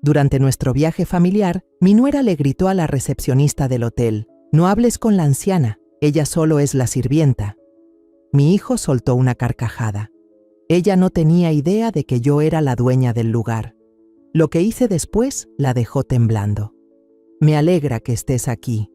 Durante nuestro viaje familiar, mi nuera le gritó a la recepcionista del hotel: «No hables con la anciana, ella solo es la sirvienta». Mi hijo soltó una carcajada. Ella no tenía idea de que yo era la dueña del lugar. Lo que hice después la dejó temblando. «Me alegra que estés aquí.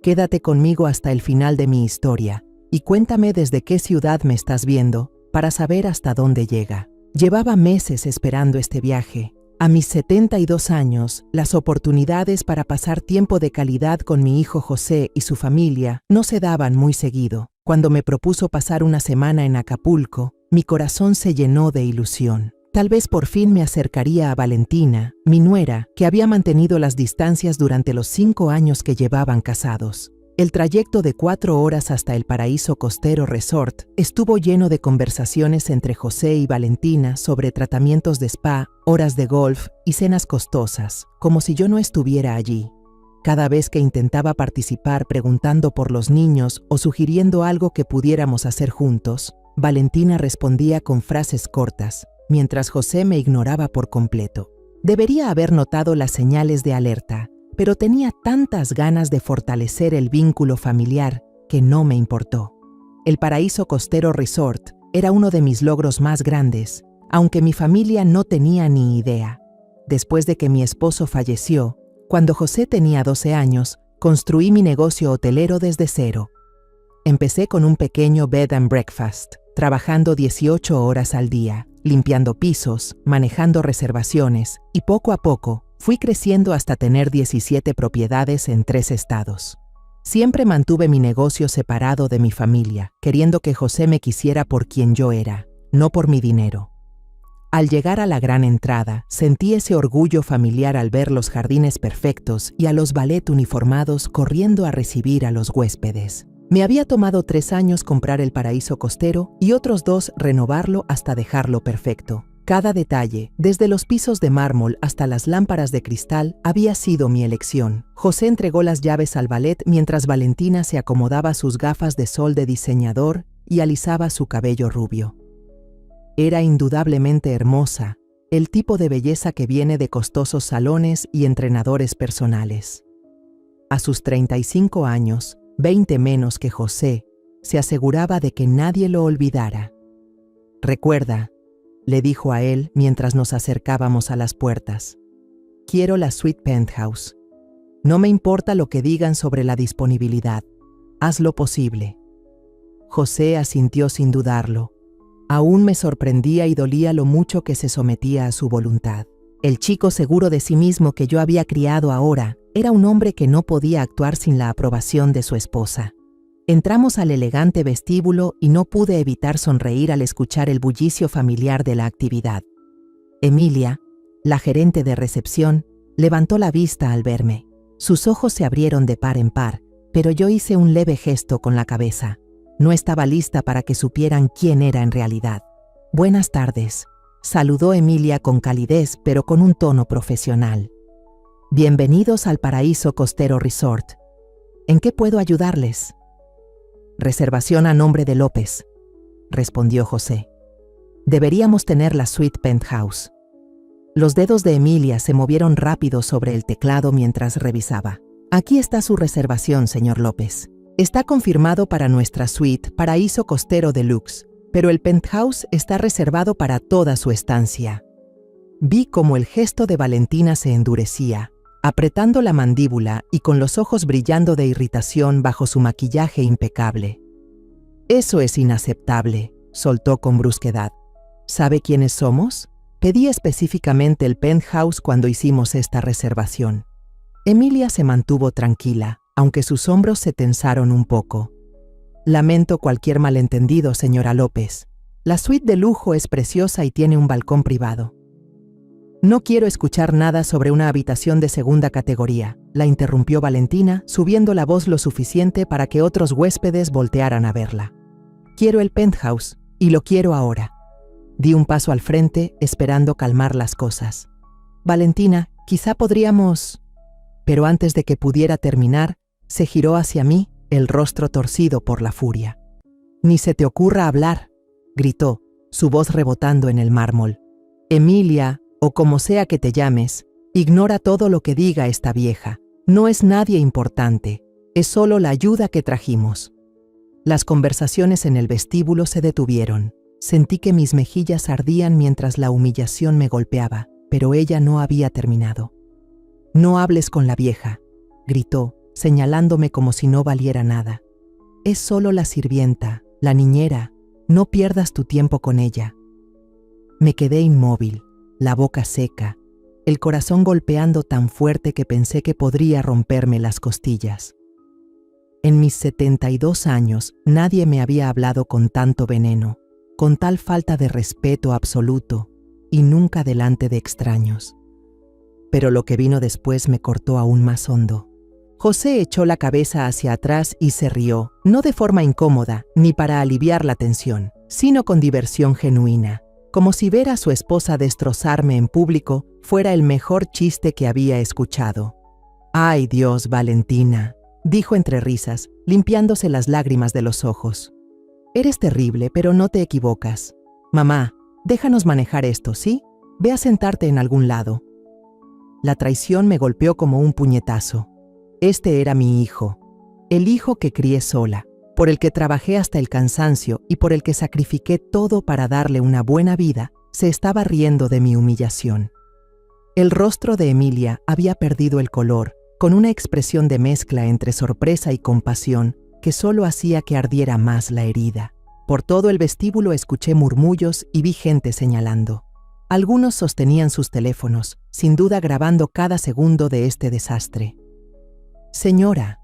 Quédate conmigo hasta el final de mi historia y cuéntame desde qué ciudad me estás viendo para saber hasta dónde llega». Llevaba meses esperando este viaje. A mis 72 años, las oportunidades para pasar tiempo de calidad con mi hijo José y su familia no se daban muy seguido. Cuando me propuso pasar una semana en Acapulco, mi corazón se llenó de ilusión. Tal vez por fin me acercaría a Valentina, mi nuera, que había mantenido las distancias durante los 5 años que llevaban casados. El trayecto de 4 horas hasta el Paraíso Costero Resort estuvo lleno de conversaciones entre José y Valentina sobre tratamientos de spa, horas de golf y cenas costosas, como si yo no estuviera allí. Cada vez que intentaba participar preguntando por los niños o sugiriendo algo que pudiéramos hacer juntos, Valentina respondía con frases cortas, mientras José me ignoraba por completo. Debería haber notado las señales de alerta, pero tenía tantas ganas de fortalecer el vínculo familiar que no me importó. El Paraíso Costero Resort era uno de mis logros más grandes, aunque mi familia no tenía ni idea. Después de que mi esposo falleció, cuando José tenía 12 años, construí mi negocio hotelero desde cero. Empecé con un pequeño bed and breakfast, trabajando 18 horas al día, limpiando pisos, manejando reservaciones y poco a poco fui creciendo hasta tener 17 propiedades en 3 estados. Siempre mantuve mi negocio separado de mi familia, queriendo que José me quisiera por quien yo era, no por mi dinero. Al llegar a la gran entrada, sentí ese orgullo familiar al ver los jardines perfectos y a los ballet uniformados corriendo a recibir a los huéspedes. Me había tomado 3 años comprar el Paraíso Costero y otros 2 renovarlo hasta dejarlo perfecto. Cada detalle, desde los pisos de mármol hasta las lámparas de cristal, había sido mi elección. José entregó las llaves al ballet mientras Valentina se acomodaba sus gafas de sol de diseñador y alisaba su cabello rubio. Era indudablemente hermosa, el tipo de belleza que viene de costosos salones y entrenadores personales. A sus 35 años, 20 menos que José, se aseguraba de que nadie lo olvidara. «Recuerda», le dijo a él mientras nos acercábamos a las puertas, «quiero la suite penthouse. No me importa lo que digan sobre la disponibilidad. Haz lo posible». José asintió sin dudarlo. Aún me sorprendía y dolía lo mucho que se sometía a su voluntad. El chico seguro de sí mismo que yo había criado ahora era un hombre que no podía actuar sin la aprobación de su esposa. Entramos al elegante vestíbulo y no pude evitar sonreír al escuchar el bullicio familiar de la actividad. Emilia, la gerente de recepción, levantó la vista al verme. Sus ojos se abrieron de par en par, pero yo hice un leve gesto con la cabeza. No estaba lista para que supieran quién era en realidad. «Buenas tardes», saludó Emilia con calidez pero con un tono profesional. «Bienvenidos al Paraíso Costero Resort. ¿En qué puedo ayudarles?» «Reservación a nombre de López», respondió José. «Deberíamos tener la suite penthouse». Los dedos de Emilia se movieron rápido sobre el teclado mientras revisaba. «Aquí está su reservación, señor López. Está confirmado para nuestra suite Paraíso Costero Deluxe, pero el penthouse está reservado para toda su estancia». Vi cómo el gesto de Valentina se endurecía, apretando la mandíbula y con los ojos brillando de irritación bajo su maquillaje impecable. «Eso es inaceptable», soltó con brusquedad. «¿Sabe quiénes somos? Pedí específicamente el penthouse cuando hicimos esta reservación». Emilia se mantuvo tranquila, aunque sus hombros se tensaron un poco. «Lamento cualquier malentendido, señora López. La suite de lujo es preciosa y tiene un balcón privado». «No quiero escuchar nada sobre una habitación de segunda categoría», la interrumpió Valentina, subiendo la voz lo suficiente para que otros huéspedes voltearan a verla. «Quiero el penthouse, y lo quiero ahora». Di un paso al frente, esperando calmar las cosas. «Valentina, quizá podríamos...» Pero antes de que pudiera terminar, se giró hacia mí, el rostro torcido por la furia. «Ni se te ocurra hablar», gritó, su voz rebotando en el mármol. «Emilia, o como sea que te llames, Ignora todo lo que diga esta vieja. No es nadie importante. Es solo la ayuda que trajimos. Las conversaciones en el vestíbulo se detuvieron. Sentí que mis mejillas ardían mientras la humillación me golpeaba, pero ella no había terminado. «No hables con la vieja», gritó, señalándome como si no valiera nada. «Es solo la sirvienta, la niñera. No pierdas tu tiempo con ella». Me quedé inmóvil, la boca seca, el corazón golpeando tan fuerte que pensé que podría romperme las costillas. En mis 72 años, nadie me había hablado con tanto veneno, con tal falta de respeto absoluto, y nunca delante de extraños. Pero lo que vino después me cortó aún más hondo. José echó la cabeza hacia atrás y se rió, no de forma incómoda, ni para aliviar la tensión, sino con diversión genuina, como si ver a su esposa destrozarme en público fuera el mejor chiste que había escuchado. «Ay Dios, Valentina», dijo entre risas, limpiándose las lágrimas de los ojos. «Eres terrible, pero no te equivocas. Mamá, déjanos manejar esto, ¿sí? Ve a sentarte en algún lado». La traición me golpeó como un puñetazo. Este era mi hijo, el hijo que crié sola, por el que trabajé hasta el cansancio y por el que sacrifiqué todo para darle una buena vida. Se estaba riendo de mi humillación. El rostro de Emilia había perdido el color, con una expresión de mezcla entre sorpresa y compasión que solo hacía que ardiera más la herida. Por todo el vestíbulo escuché murmullos y vi gente señalando. Algunos sostenían sus teléfonos, sin duda grabando cada segundo de este desastre. «Señora»,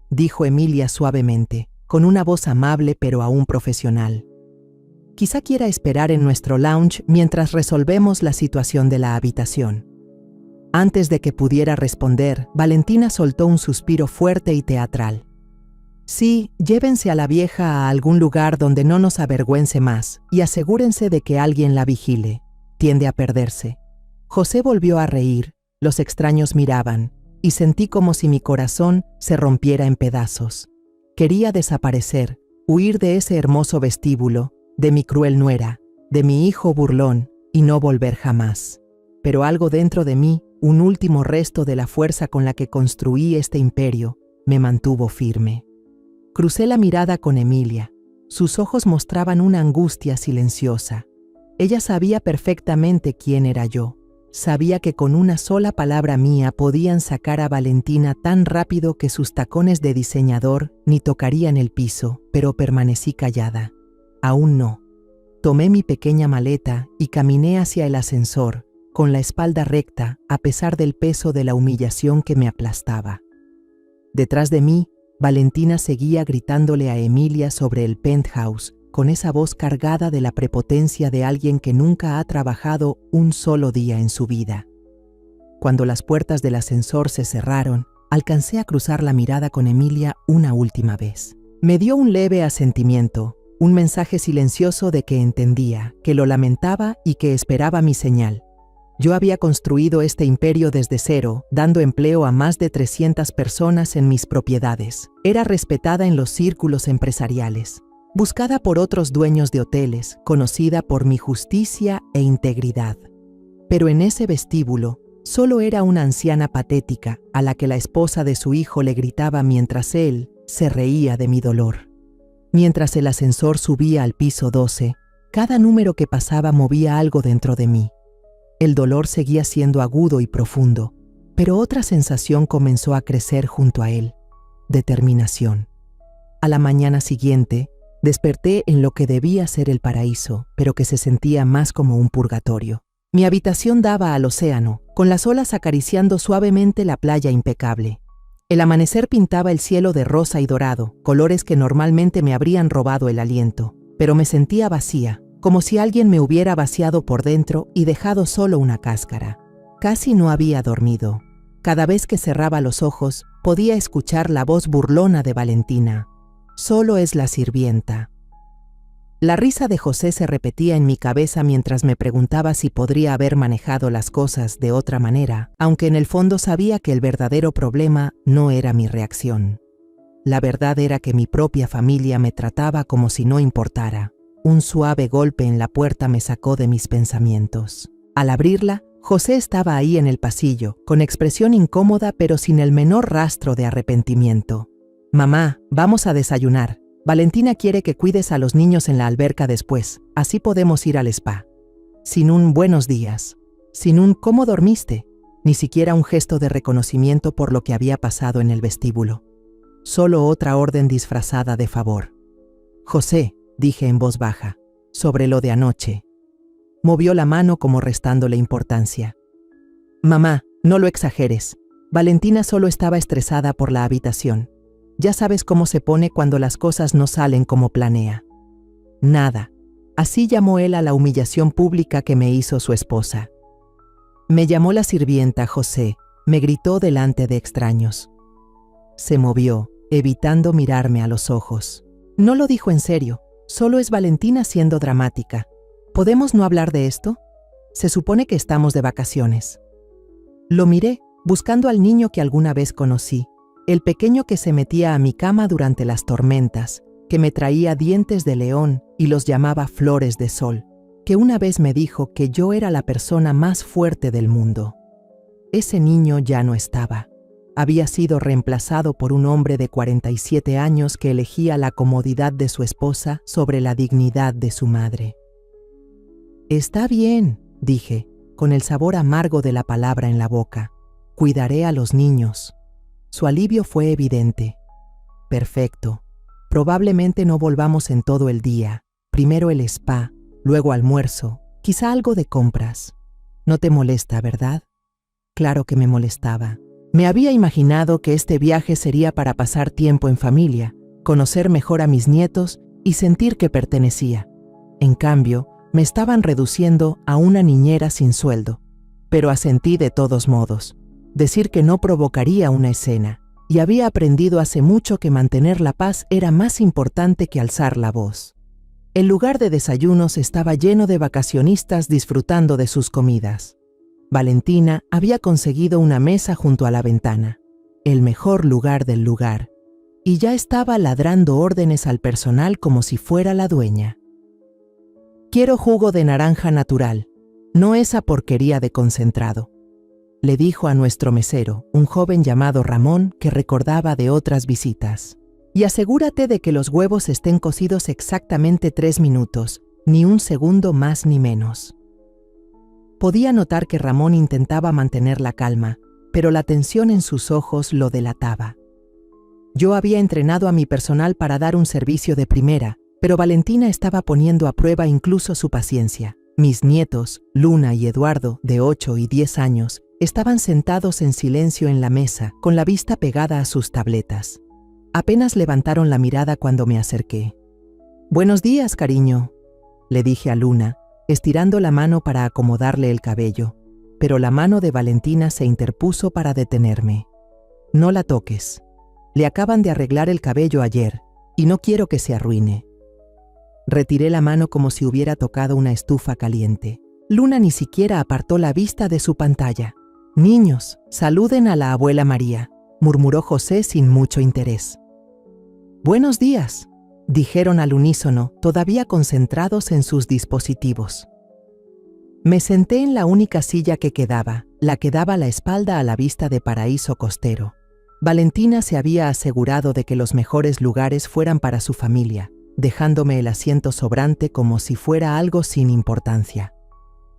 dijo Emilia suavemente, con una voz amable pero aún profesional. «Quizá quiera esperar en nuestro lounge mientras resolvemos la situación de la habitación». Antes de que pudiera responder, Valentina soltó un suspiro fuerte y teatral. «Sí, llévense a la vieja a algún lugar donde no nos avergüence más y asegúrense de que alguien la vigile. Tiende a perderse». José volvió a reír, los extraños miraban, y sentí como si mi corazón se rompiera en pedazos. Quería desaparecer, huir de ese hermoso vestíbulo, de mi cruel nuera, de mi hijo burlón, y no volver jamás. Pero algo dentro de mí, un último resto de la fuerza con la que construí este imperio, me mantuvo firme. Crucé la mirada con Emilia. Sus ojos mostraban una angustia silenciosa. Ella sabía perfectamente quién era yo. Sabía que con una sola palabra mía podían sacar a Valentina tan rápido que sus tacones de diseñador ni tocarían el piso, pero permanecí callada. Aún no. Tomé mi pequeña maleta y caminé hacia el ascensor, con la espalda recta, a pesar del peso de la humillación que me aplastaba. Detrás de mí, Valentina seguía gritándole a Emilia sobre el penthouse, con esa voz cargada de la prepotencia de alguien que nunca ha trabajado un solo día en su vida. Cuando las puertas del ascensor se cerraron, alcancé a cruzar la mirada con Emilia una última vez. Me dio un leve asentimiento, un mensaje silencioso de que entendía, que lo lamentaba y que esperaba mi señal. Yo había construido este imperio desde cero, dando empleo a más de 300 personas en mis propiedades. Era respetada en los círculos empresariales, buscada por otros dueños de hoteles, conocida por mi justicia e integridad. Pero en ese vestíbulo, solo era una anciana patética a la que la esposa de su hijo le gritaba mientras él se reía de mi dolor. Mientras el ascensor subía al piso 12, cada número que pasaba movía algo dentro de mí. El dolor seguía siendo agudo y profundo, pero otra sensación comenzó a crecer junto a él: determinación. A la mañana siguiente, desperté en lo que debía ser el paraíso, pero que se sentía más como un purgatorio. Mi habitación daba al océano, con las olas acariciando suavemente la playa impecable. El amanecer pintaba el cielo de rosa y dorado, colores que normalmente me habrían robado el aliento, pero me sentía vacía, como si alguien me hubiera vaciado por dentro y dejado solo una cáscara. Casi no había dormido. Cada vez que cerraba los ojos, podía escuchar la voz burlona de Valentina. «Solo es la sirvienta». La risa de José se repetía en mi cabeza mientras me preguntaba si podría haber manejado las cosas de otra manera, aunque en el fondo sabía que el verdadero problema no era mi reacción. La verdad era que mi propia familia me trataba como si no importara. Un suave golpe en la puerta me sacó de mis pensamientos. Al abrirla, José estaba ahí en el pasillo, con expresión incómoda pero sin el menor rastro de arrepentimiento. Mamá, vamos a desayunar. Valentina quiere que cuides a los niños en la alberca después, así podemos ir al spa. Sin un buenos días, sin un ¿cómo dormiste? Ni siquiera un gesto de reconocimiento por lo que había pasado en el vestíbulo. Solo otra orden disfrazada de favor. José, dije en voz baja, sobre lo de anoche. Movió la mano como restándole importancia. Mamá, no lo exageres. Valentina solo estaba estresada por la habitación. Ya sabes cómo se pone cuando las cosas no salen como planea. Nada. Así llamó él a la humillación pública que me hizo su esposa. Me llamó la sirvienta, José, me gritó delante de extraños. Se movió, evitando mirarme a los ojos. No lo dijo en serio, solo es Valentina siendo dramática. ¿Podemos no hablar de esto? Se supone que estamos de vacaciones. Lo miré, buscando al niño que alguna vez conocí, el pequeño que se metía a mi cama durante las tormentas, que me traía dientes de león y los llamaba flores de sol, que una vez me dijo que yo era la persona más fuerte del mundo. Ese niño ya no estaba. Había sido reemplazado por un hombre de 47 años que elegía la comodidad de su esposa sobre la dignidad de su madre. Está bien, dije, con el sabor amargo de la palabra en la boca. Cuidaré a los niños. Su alivio fue evidente. Perfecto. Probablemente no volvamos en todo el día. Primero el spa, luego almuerzo, quizá algo de compras. No te molesta, ¿verdad? Claro que me molestaba. Me había imaginado que este viaje sería para pasar tiempo en familia, conocer mejor a mis nietos y sentir que pertenecía. En cambio, me estaban reduciendo a una niñera sin sueldo, pero asentí de todos modos. Decir que no provocaría una escena, y había aprendido hace mucho que mantener la paz era más importante que alzar la voz. El lugar de desayunos estaba lleno de vacacionistas disfrutando de sus comidas. Valentina había conseguido una mesa junto a la ventana, el mejor lugar del lugar, y ya estaba ladrando órdenes al personal como si fuera la dueña. Quiero jugo de naranja natural, no esa porquería de concentrado, le dijo a nuestro mesero, un joven llamado Ramón que recordaba de otras visitas. Y asegúrate de que los huevos estén cocidos exactamente 3 minutos, ni un segundo más ni menos. Podía notar que Ramón intentaba mantener la calma, pero la tensión en sus ojos lo delataba. Yo había entrenado a mi personal para dar un servicio de primera, pero Valentina estaba poniendo a prueba incluso su paciencia. Mis nietos, Luna y Eduardo, de 8 y 10 años, estaban sentados en silencio en la mesa, con la vista pegada a sus tabletas. Apenas levantaron la mirada cuando me acerqué. «Buenos días, cariño», le dije a Luna, estirando la mano para acomodarle el cabello, pero la mano de Valentina se interpuso para detenerme. «No la toques. Le acaban de arreglar el cabello ayer, y no quiero que se arruine». Retiré la mano como si hubiera tocado una estufa caliente. Luna ni siquiera apartó la vista de su pantalla. «Niños, saluden a la abuela María», murmuró José sin mucho interés. «Buenos días», dijeron al unísono, todavía concentrados en sus dispositivos. Me senté en la única silla que quedaba, la que daba la espalda a la vista de Paraíso Costero. Valentina se había asegurado de que los mejores lugares fueran para su familia, dejándome el asiento sobrante como si fuera algo sin importancia.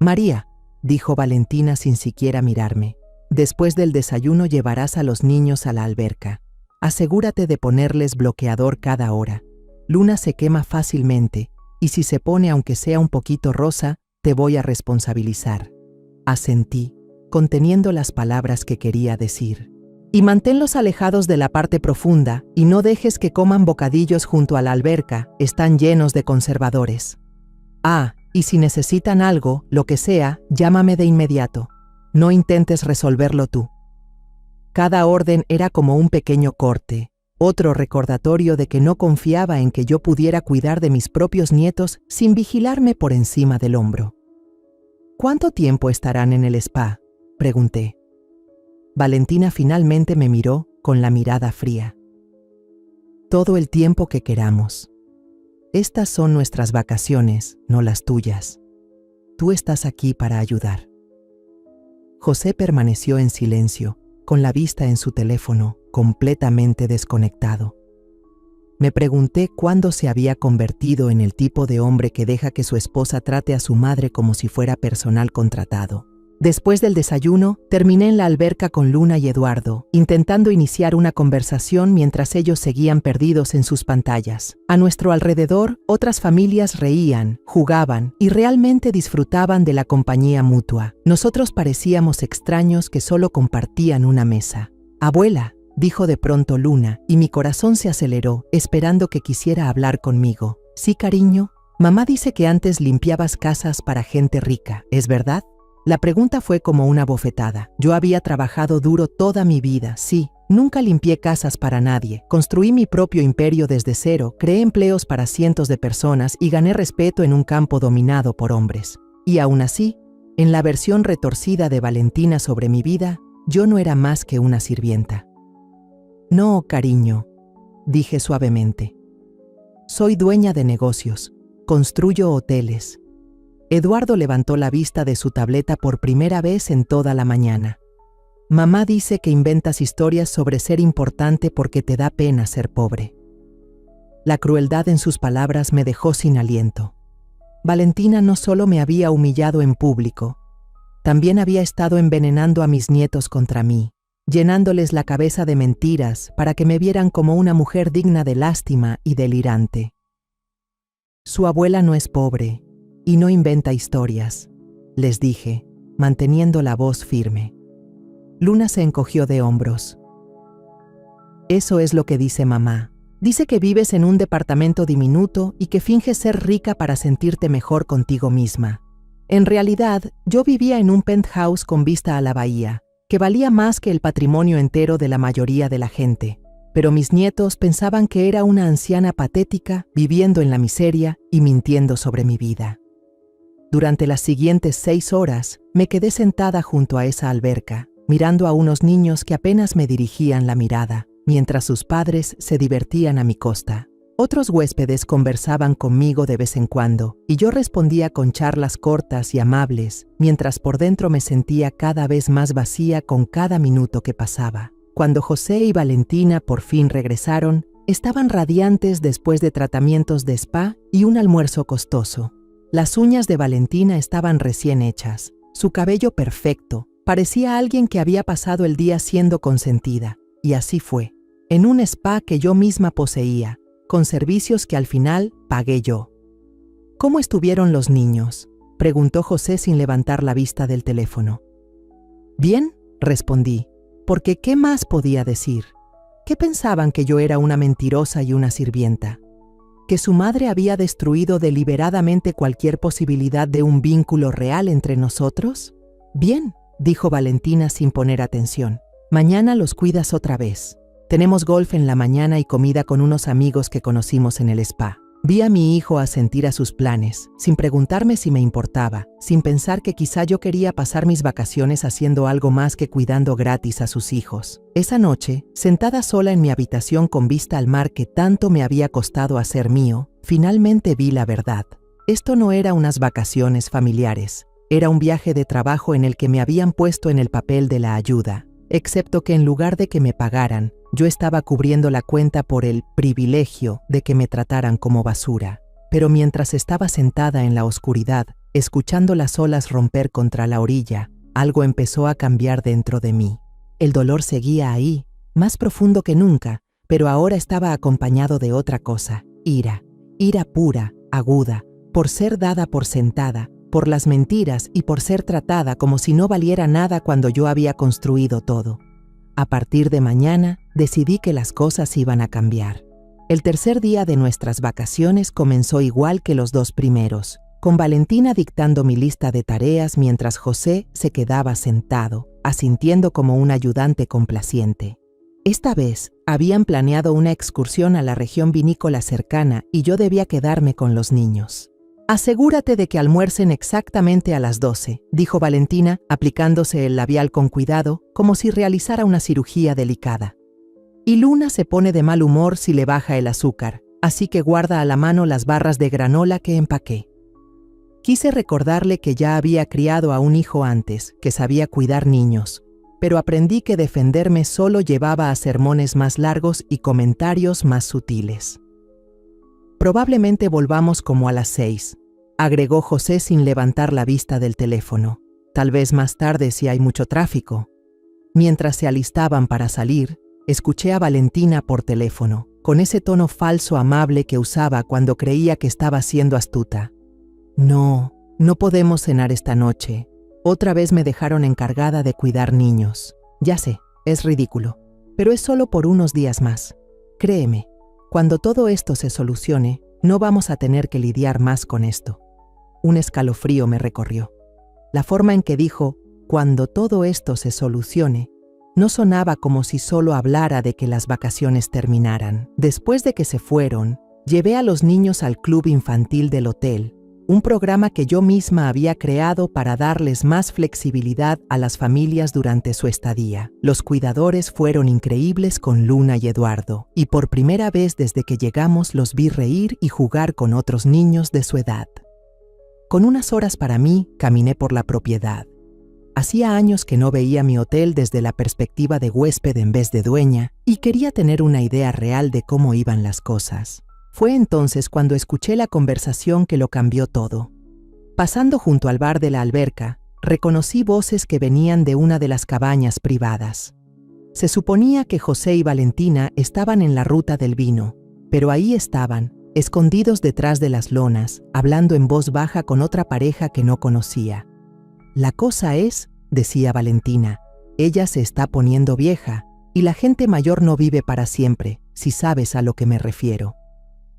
«María», dijo Valentina sin siquiera mirarme, «después del desayuno llevarás a los niños a la alberca. Asegúrate de ponerles bloqueador cada hora. Luna se quema fácilmente, y si se pone aunque sea un poquito rosa, te voy a responsabilizar». Asentí, conteniendo las palabras que quería decir. «Y manténlos alejados de la parte profunda, y no dejes que coman bocadillos junto a la alberca, están llenos de conservadores. Ah, y si necesitan algo, lo que sea, llámame de inmediato. No intentes resolverlo tú». Cada orden era como un pequeño corte, otro recordatorio de que no confiaba en que yo pudiera cuidar de mis propios nietos sin vigilarme por encima del hombro. «¿Cuánto tiempo estarán en el spa?», pregunté. Valentina finalmente me miró con la mirada fría. «Todo el tiempo que queramos. Estas son nuestras vacaciones, no las tuyas. Tú estás aquí para ayudar». José permaneció en silencio, con la vista en su teléfono, completamente desconectado. Me pregunté cuándo se había convertido en el tipo de hombre que deja que su esposa trate a su madre como si fuera personal contratado. Después del desayuno, terminé en la alberca con Luna y Eduardo, intentando iniciar una conversación mientras ellos seguían perdidos en sus pantallas. A nuestro alrededor, otras familias reían, jugaban y realmente disfrutaban de la compañía mutua. Nosotros parecíamos extraños que solo compartían una mesa. «Abuela», dijo de pronto Luna, y mi corazón se aceleró, esperando que quisiera hablar conmigo. «Sí, cariño. Mamá dice que antes limpiabas casas para gente rica, ¿es verdad?» La pregunta fue como una bofetada. Yo había trabajado duro toda mi vida, sí. Nunca limpié casas para nadie. Construí mi propio imperio desde cero, creé empleos para cientos de personas y gané respeto en un campo dominado por hombres. Y aún así, en la versión retorcida de Valentina sobre mi vida, yo no era más que una sirvienta. «No, cariño», dije suavemente. «Soy dueña de negocios. Construyo hoteles». Eduardo levantó la vista de su tableta por primera vez en toda la mañana. «Mamá dice que inventas historias sobre ser importante porque te da pena ser pobre». La crueldad en sus palabras me dejó sin aliento. Valentina no solo me había humillado en público, también había estado envenenando a mis nietos contra mí, llenándoles la cabeza de mentiras para que me vieran como una mujer digna de lástima y delirante. «Su abuela no es pobre y no inventa historias», les dije, manteniendo la voz firme. Luna se encogió de hombros. «Eso es lo que dice mamá. Dice que vives en un departamento diminuto y que finges ser rica para sentirte mejor contigo misma. En realidad, yo vivía en un penthouse con vista a la bahía, que valía más que el patrimonio entero de la mayoría de la gente. Pero mis nietos pensaban que era una anciana patética viviendo en la miseria y mintiendo sobre mi vida». Durante las siguientes 6 horas, me quedé sentada junto a esa alberca, mirando a unos niños que apenas me dirigían la mirada, mientras sus padres se divertían a mi costa. Otros huéspedes conversaban conmigo de vez en cuando, y yo respondía con charlas cortas y amables, mientras por dentro me sentía cada vez más vacía con cada minuto que pasaba. Cuando José y Valentina por fin regresaron, estaban radiantes después de tratamientos de spa y un almuerzo costoso. Las uñas de Valentina estaban recién hechas, su cabello perfecto, parecía alguien que había pasado el día siendo consentida, y así fue, en un spa que yo misma poseía, con servicios que al final pagué yo. «¿Cómo estuvieron los niños?», preguntó José sin levantar la vista del teléfono. «Bien», respondí, porque ¿qué más podía decir? ¿Qué pensaban, que yo era una mentirosa y una sirvienta? ¿Que su madre había destruido deliberadamente cualquier posibilidad de un vínculo real entre nosotros? «Bien», dijo Valentina sin poner atención. «Mañana los cuidas otra vez. Tenemos golf en la mañana y comida con unos amigos que conocimos en el spa». Vi a mi hijo asentir a sus planes, sin preguntarme si me importaba, sin pensar que quizá yo quería pasar mis vacaciones haciendo algo más que cuidando gratis a sus hijos. Esa noche, sentada sola en mi habitación con vista al mar que tanto me había costado hacer mío, finalmente vi la verdad. Esto no era unas vacaciones familiares, era un viaje de trabajo en el que me habían puesto en el papel de la ayuda, excepto que en lugar de que me pagaran, yo estaba cubriendo la cuenta por el privilegio de que me trataran como basura. Pero mientras estaba sentada en la oscuridad, escuchando las olas romper contra la orilla, algo empezó a cambiar dentro de mí. El dolor seguía ahí, más profundo que nunca, pero ahora estaba acompañado de otra cosa: ira. Ira pura, aguda, por ser dada por sentada, por las mentiras y por ser tratada como si no valiera nada cuando yo había construido todo. A partir de mañana, decidí que las cosas iban a cambiar. El tercer día de nuestras vacaciones comenzó igual que los 2 primeros, con Valentina dictando mi lista de tareas mientras José se quedaba sentado, asintiendo como un ayudante complaciente. Esta vez, habían planeado una excursión a la región vinícola cercana y yo debía quedarme con los niños. «Asegúrate de que almuercen exactamente a las 12», dijo Valentina, aplicándose el labial con cuidado, como si realizara una cirugía delicada. «Y Luna se pone de mal humor si le baja el azúcar, así que guarda a la mano las barras de granola que empaqué». Quise recordarle que ya había criado a un hijo antes, que sabía cuidar niños, pero aprendí que defenderme solo llevaba a sermones más largos y comentarios más sutiles. Probablemente volvamos como a las 6, agregó José sin levantar la vista del teléfono. Tal vez más tarde si hay mucho tráfico. Mientras se alistaban para salir, escuché a Valentina por teléfono, con ese tono falso amable que usaba cuando creía que estaba siendo astuta. No podemos cenar esta noche. Otra vez me dejaron encargada de cuidar niños. Ya sé, es ridículo, pero es solo por unos días más. Créeme, cuando todo esto se solucione, no vamos a tener que lidiar más con esto. Un escalofrío me recorrió. La forma en que dijo, cuando todo esto se solucione, no sonaba como si solo hablara de que las vacaciones terminaran. Después de que se fueron, llevé a los niños al club infantil del hotel, un programa que yo misma había creado para darles más flexibilidad a las familias durante su estadía. Los cuidadores fueron increíbles con Luna y Eduardo, y por primera vez desde que llegamos los vi reír y jugar con otros niños de su edad. Con unas horas para mí, caminé por la propiedad. Hacía años que no veía mi hotel desde la perspectiva de huésped en vez de dueña, y quería tener una idea real de cómo iban las cosas. Fue entonces cuando escuché la conversación que lo cambió todo. Pasando junto al bar de la alberca, reconocí voces que venían de una de las cabañas privadas. Se suponía que José y Valentina estaban en la ruta del vino, pero ahí estaban, escondidos detrás de las lonas, hablando en voz baja con otra pareja que no conocía. La cosa es, decía Valentina, ella se está poniendo vieja, y la gente mayor no vive para siempre, si sabes a lo que me refiero.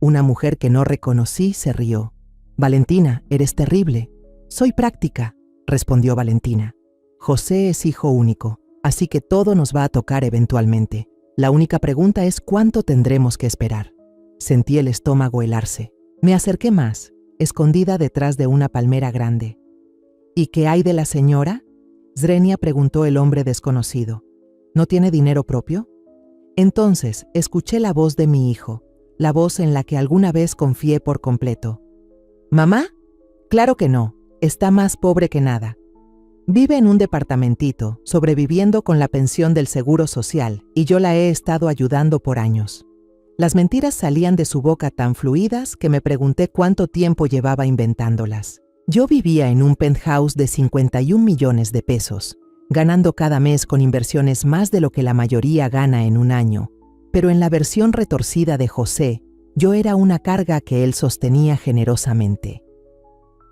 Una mujer que no reconocí se rió. Valentina, eres terrible. Soy práctica, respondió Valentina. José es hijo único, así que todo nos va a tocar eventualmente. La única pregunta es cuánto tendremos que esperar. Sentí el estómago helarse. Me acerqué más, escondida detrás de una palmera grande. ¿Y qué hay de la señora? Zrenia preguntó el hombre desconocido. ¿No tiene dinero propio? Entonces escuché la voz de mi hijo, la voz en la que alguna vez confié por completo. ¿Mamá? Claro que no, está más pobre que nada. Vive en un departamentito, sobreviviendo con la pensión del Seguro Social, y yo la he estado ayudando por años. Las mentiras salían de su boca tan fluidas que me pregunté cuánto tiempo llevaba inventándolas. Yo vivía en un penthouse de 51 millones de pesos, ganando cada mes con inversiones más de lo que la mayoría gana en un año. Pero en la versión retorcida de José, yo era una carga que él sostenía generosamente.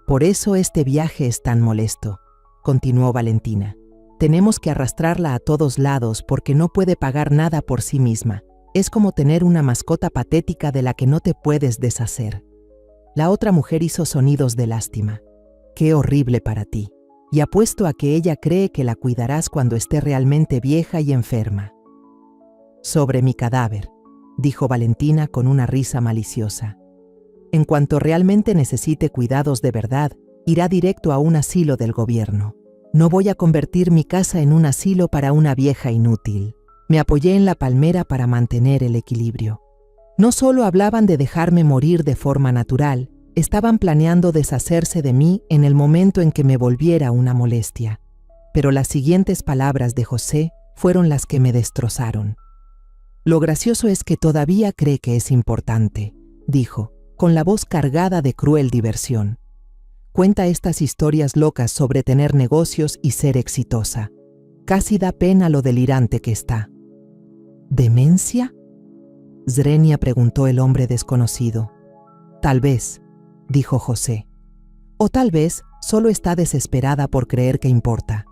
Por eso este viaje es tan molesto, continuó Valentina. Tenemos que arrastrarla a todos lados porque no puede pagar nada por sí misma. Es como tener una mascota patética de la que no te puedes deshacer. La otra mujer hizo sonidos de lástima. Qué horrible para ti. Y apuesto a que ella cree que la cuidarás cuando esté realmente vieja y enferma. Sobre mi cadáver, dijo Valentina con una risa maliciosa. En cuanto realmente necesite cuidados de verdad, irá directo a un asilo del gobierno. No voy a convertir mi casa en un asilo para una vieja inútil. Me apoyé en la palmera para mantener el equilibrio. No solo hablaban de dejarme morir de forma natural, estaban planeando deshacerse de mí en el momento en que me volviera una molestia. Pero las siguientes palabras de José fueron las que me destrozaron. Lo gracioso es que todavía cree que es importante, dijo, con la voz cargada de cruel diversión. Cuenta estas historias locas sobre tener negocios y ser exitosa. Casi da pena lo delirante que está. ¿Demencia? Zrenia preguntó el hombre desconocido. Tal vez, dijo José. O tal vez solo está desesperada por creer que importa.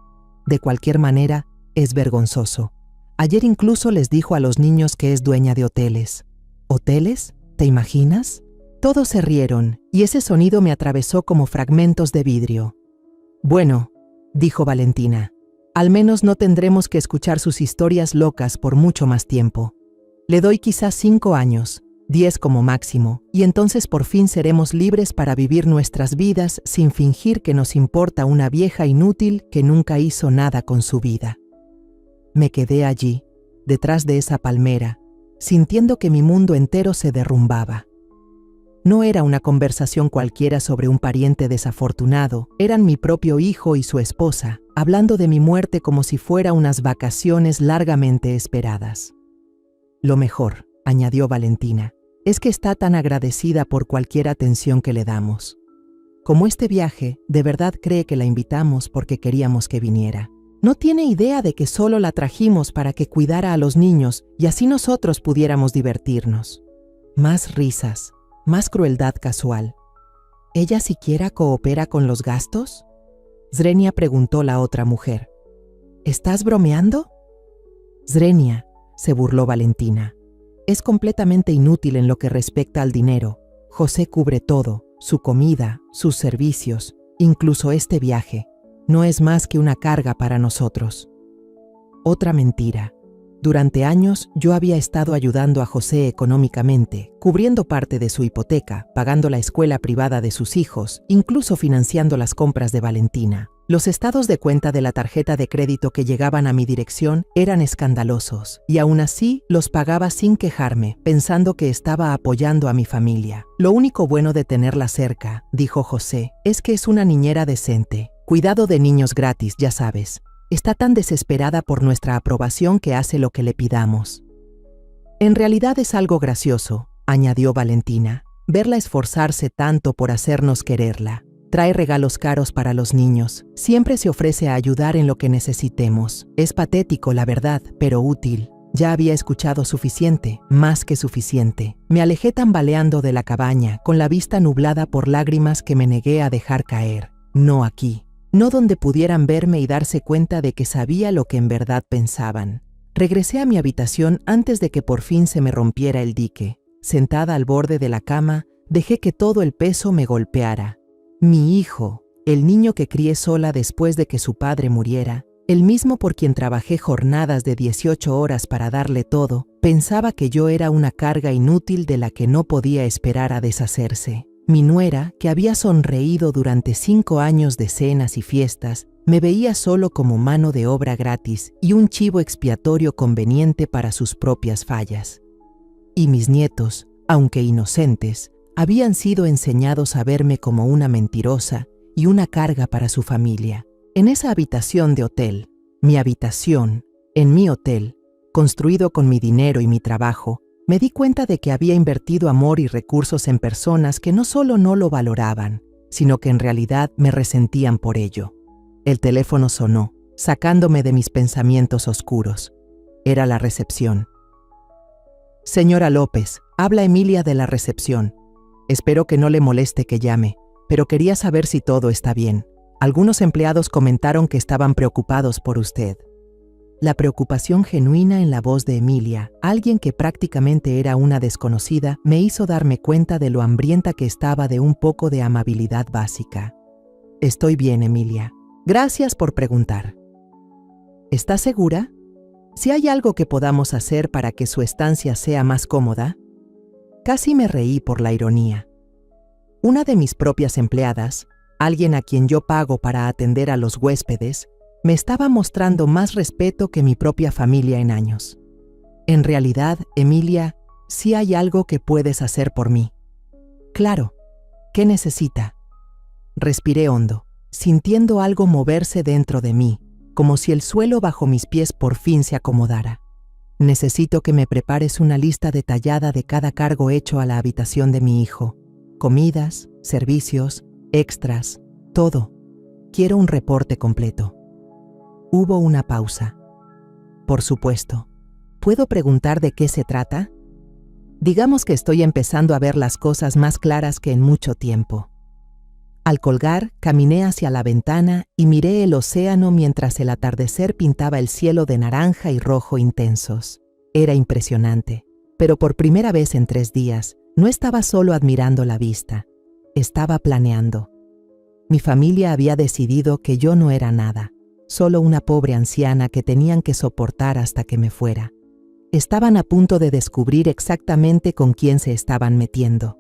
De cualquier manera, es vergonzoso. Ayer incluso les dijo a los niños que es dueña de hoteles. ¿Hoteles? ¿Te imaginas? Todos se rieron, y ese sonido me atravesó como fragmentos de vidrio. Bueno, dijo Valentina, al menos no tendremos que escuchar sus historias locas por mucho más tiempo. Le doy quizás 5 años, 10 como máximo, y entonces por fin seremos libres para vivir nuestras vidas sin fingir que nos importa una vieja inútil que nunca hizo nada con su vida. Me quedé allí, detrás de esa palmera, sintiendo que mi mundo entero se derrumbaba. No era una conversación cualquiera sobre un pariente desafortunado, eran mi propio hijo y su esposa, hablando de mi muerte como si fuera unas vacaciones largamente esperadas. Lo mejor, añadió Valentina, es que está tan agradecida por cualquier atención que le damos. Como este viaje, de verdad cree que la invitamos porque queríamos que viniera. No tiene idea de que solo la trajimos para que cuidara a los niños y así nosotros pudiéramos divertirnos. Más risas, más crueldad casual. ¿Ella siquiera coopera con los gastos? Zrenia preguntó la otra mujer. ¿Estás bromeando? Zrenia, se burló Valentina. Es completamente inútil en lo que respecta al dinero. José cubre todo, su comida, sus servicios, incluso este viaje. No es más que una carga para nosotros. Otra mentira. Durante años yo había estado ayudando a José económicamente, cubriendo parte de su hipoteca, pagando la escuela privada de sus hijos, incluso financiando las compras de Valentina. Los estados de cuenta de la tarjeta de crédito que llegaban a mi dirección eran escandalosos, y aún así los pagaba sin quejarme, pensando que estaba apoyando a mi familia. Lo único bueno de tenerla cerca, dijo José, es que es una niñera decente. Cuidado de niños gratis, ya sabes. Está tan desesperada por nuestra aprobación que hace lo que le pidamos. En realidad es algo gracioso, añadió Valentina, verla esforzarse tanto por hacernos quererla. Trae regalos caros para los niños, siempre se ofrece a ayudar en lo que necesitemos. Es patético, la verdad, pero útil. Ya había escuchado suficiente, más que suficiente. Me alejé tambaleando de la cabaña, con la vista nublada por lágrimas que me negué a dejar caer. No aquí. No donde pudieran verme y darse cuenta de que sabía lo que en verdad pensaban. Regresé a mi habitación antes de que por fin se me rompiera el dique. Sentada al borde de la cama, dejé que todo el peso me golpeara. Mi hijo, el niño que crié sola después de que su padre muriera, el mismo por quien trabajé jornadas de 18 horas para darle todo, pensaba que yo era una carga inútil de la que no podía esperar a deshacerse. Mi nuera, que había sonreído durante 5 años de cenas y fiestas, me veía solo como mano de obra gratis y un chivo expiatorio conveniente para sus propias fallas. Y mis nietos, aunque inocentes, habían sido enseñados a verme como una mentirosa y una carga para su familia. En esa habitación de hotel, mi habitación, en mi hotel, construido con mi dinero y mi trabajo, me di cuenta de que había invertido amor y recursos en personas que no solo no lo valoraban, sino que en realidad me resentían por ello. El teléfono sonó, sacándome de mis pensamientos oscuros. Era la recepción. Señora López, habla Emilia de la recepción. Espero que no le moleste que llame, pero quería saber si todo está bien. Algunos empleados comentaron que estaban preocupados por usted. La preocupación genuina en la voz de Emilia, alguien que prácticamente era una desconocida, me hizo darme cuenta de lo hambrienta que estaba de un poco de amabilidad básica. Estoy bien, Emilia. Gracias por preguntar. ¿Estás segura? ¿Si hay algo que podamos hacer para que su estancia sea más cómoda? Casi me reí por la ironía. Una de mis propias empleadas, alguien a quien yo pago para atender a los huéspedes, me estaba mostrando más respeto que mi propia familia en años. En realidad, Emilia, sí hay algo que puedes hacer por mí. Claro. ¿Qué necesita? Respiré hondo, sintiendo algo moverse dentro de mí, como si el suelo bajo mis pies por fin se acomodara. Necesito que me prepares una lista detallada de cada cargo hecho a la habitación de mi hijo. Comidas, servicios, extras, todo. Quiero un reporte completo. Hubo una pausa. Por supuesto. ¿Puedo preguntar de qué se trata? Digamos que estoy empezando a ver las cosas más claras que en mucho tiempo. Al colgar, caminé hacia la ventana y miré el océano mientras el atardecer pintaba el cielo de naranja y rojo intensos. Era impresionante, pero por primera vez en 3 días, no estaba solo admirando la vista, estaba planeando. Mi familia había decidido que yo no era nada, solo una pobre anciana que tenían que soportar hasta que me fuera. Estaban a punto de descubrir exactamente con quién se estaban metiendo.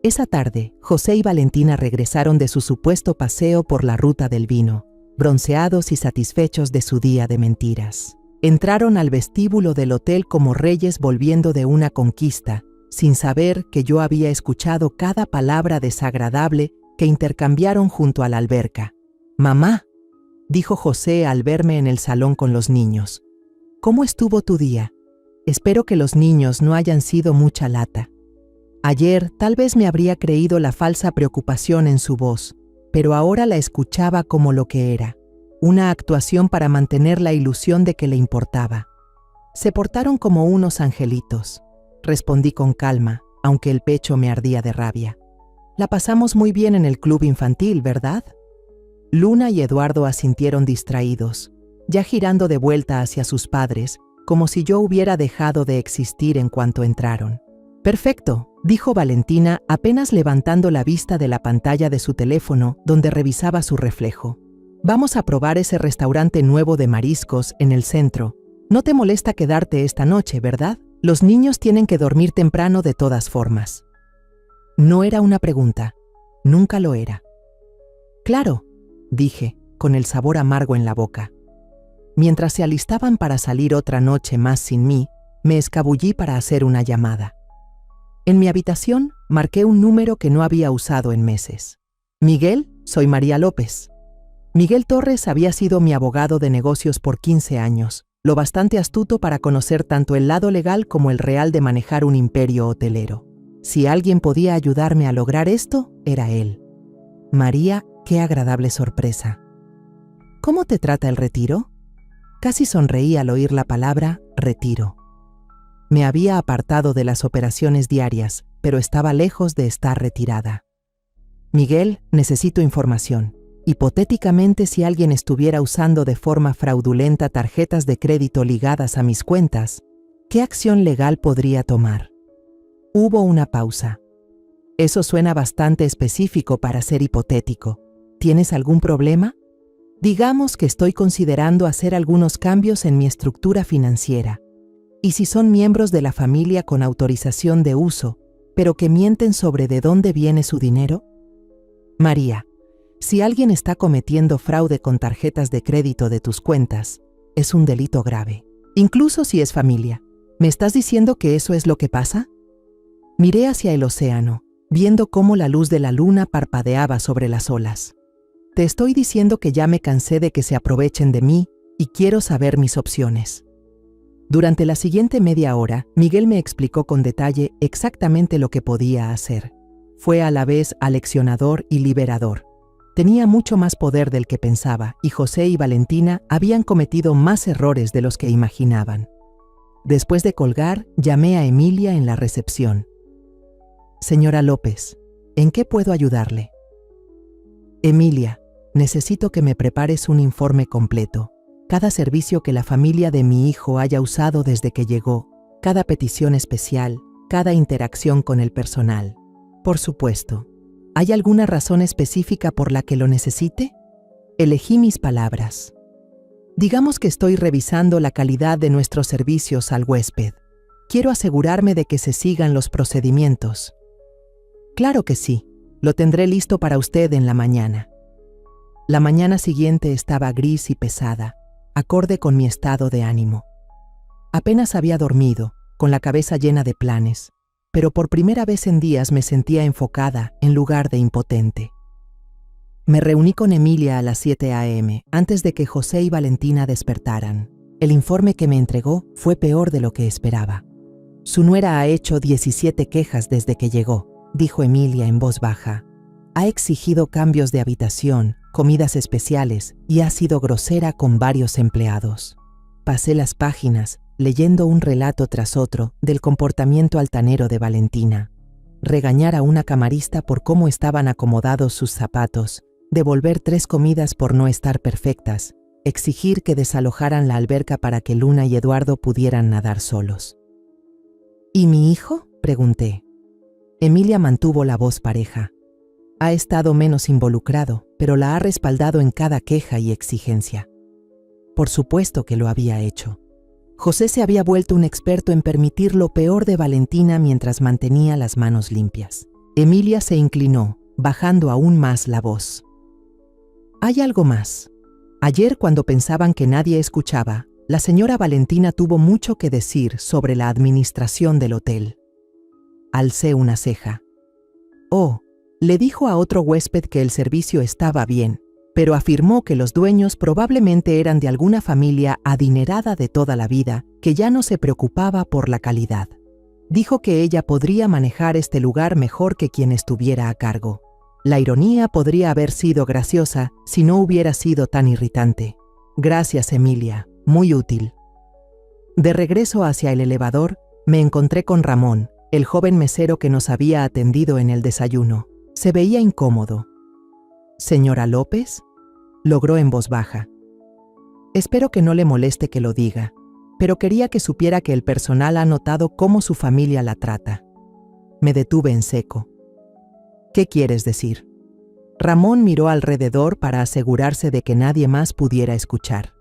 Esa tarde, José y Valentina regresaron de su supuesto paseo por la ruta del vino, bronceados y satisfechos de su día de mentiras. Entraron al vestíbulo del hotel como reyes volviendo de una conquista, sin saber que yo había escuchado cada palabra desagradable que intercambiaron junto a la alberca. «Mamá», dijo José al verme en el salón con los niños, «¿cómo estuvo tu día? Espero que los niños no hayan sido mucha lata». Ayer tal vez me habría creído la falsa preocupación en su voz, pero ahora la escuchaba como lo que era, una actuación para mantener la ilusión de que le importaba. «Se portaron como unos angelitos», respondí con calma, aunque el pecho me ardía de rabia. «La pasamos muy bien en el club infantil, ¿verdad?». Luna y Eduardo asintieron distraídos, ya girando de vuelta hacia sus padres, como si yo hubiera dejado de existir en cuanto entraron. «Perfecto», dijo Valentina, apenas levantando la vista de la pantalla de su teléfono donde revisaba su reflejo. «Vamos a probar ese restaurante nuevo de mariscos en el centro. No te molesta quedarte esta noche, ¿verdad? Los niños tienen que dormir temprano de todas formas». No era una pregunta. Nunca lo era. «Claro», dije, con el sabor amargo en la boca. Mientras se alistaban para salir otra noche más sin mí, me escabullí para hacer una llamada. En mi habitación marqué un número que no había usado en meses. «Miguel, soy María López». Miguel Torres había sido mi abogado de negocios por 15 años, lo bastante astuto para conocer tanto el lado legal como el real de manejar un imperio hotelero. Si alguien podía ayudarme a lograr esto, era él. «María, qué agradable sorpresa. ¿Cómo te trata el retiro?». Casi sonreí al oír la palabra retiro. Me había apartado de las operaciones diarias, pero estaba lejos de estar retirada. «Miguel, necesito información. Hipotéticamente, si alguien estuviera usando de forma fraudulenta tarjetas de crédito ligadas a mis cuentas, ¿qué acción legal podría tomar?». Hubo una pausa. «Eso suena bastante específico para ser hipotético. ¿Tienes algún problema?». «Digamos que estoy considerando hacer algunos cambios en mi estructura financiera. ¿Y si son miembros de la familia con autorización de uso, pero que mienten sobre de dónde viene su dinero?». «María, si alguien está cometiendo fraude con tarjetas de crédito de tus cuentas, es un delito grave, incluso si es familia. ¿Me estás diciendo que eso es lo que pasa?». Miré hacia el océano, viendo cómo la luz de la luna parpadeaba sobre las olas. «Te estoy diciendo que ya me cansé de que se aprovechen de mí y quiero saber mis opciones». Durante la siguiente media hora, Miguel me explicó con detalle exactamente lo que podía hacer. Fue a la vez aleccionador y liberador. Tenía mucho más poder del que pensaba, y José y Valentina habían cometido más errores de los que imaginaban. Después de colgar, llamé a Emilia en la recepción. «Señora López, ¿en qué puedo ayudarle?». «Emilia, necesito que me prepares un informe completo. Cada servicio que la familia de mi hijo haya usado desde que llegó, cada petición especial, cada interacción con el personal. Por supuesto. ¿Hay alguna razón específica por la que lo necesite?». Elegí mis palabras. «Digamos que estoy revisando la calidad de nuestros servicios al huésped. Quiero asegurarme de que se sigan los procedimientos». «Claro que sí. Lo tendré listo para usted en la mañana». La mañana siguiente estaba gris y pesada, acorde con mi estado de ánimo. Apenas había dormido, con la cabeza llena de planes, pero por primera vez en días me sentía enfocada en lugar de impotente. Me reuní con Emilia a las 7 a.m., antes de que José y Valentina despertaran. El informe que me entregó fue peor de lo que esperaba. «Su nuera ha hecho 17 quejas desde que llegó», dijo Emilia en voz baja. «Ha exigido cambios de habitación, comidas especiales y ha sido grosera con varios empleados». Pasé las páginas, leyendo un relato tras otro del comportamiento altanero de Valentina. Regañar a una camarista por cómo estaban acomodados sus zapatos, devolver 3 comidas por no estar perfectas, exigir que desalojaran la alberca para que Luna y Eduardo pudieran nadar solos. «¿Y mi hijo?», pregunté. Emilia mantuvo la voz pareja. «Ha estado menos involucrado, pero la ha respaldado en cada queja y exigencia». Por supuesto que lo había hecho. José se había vuelto un experto en permitir lo peor de Valentina mientras mantenía las manos limpias. Emilia se inclinó, bajando aún más la voz. «Hay algo más. Ayer, cuando pensaban que nadie escuchaba, la señora Valentina tuvo mucho que decir sobre la administración del hotel. Alcé una ceja. Oh, le dijo a otro huésped que el servicio estaba bien, pero afirmó que los dueños probablemente eran de alguna familia adinerada de toda la vida que ya no se preocupaba por la calidad. Dijo que ella podría manejar este lugar mejor que quien estuviera a cargo. La ironía podría haber sido graciosa si no hubiera sido tan irritante. Gracias, Emilia, muy útil. De regreso hacia el elevador, me encontré con Ramón, el joven mesero que nos había atendido en el desayuno. Se veía incómodo. ¿Señora López?, logró en voz baja. Espero que no le moleste que lo diga, pero quería que supiera que el personal ha notado cómo su familia la trata. Me detuve en seco. ¿Qué quieres decir? Ramón miró alrededor para asegurarse de que nadie más pudiera escuchar.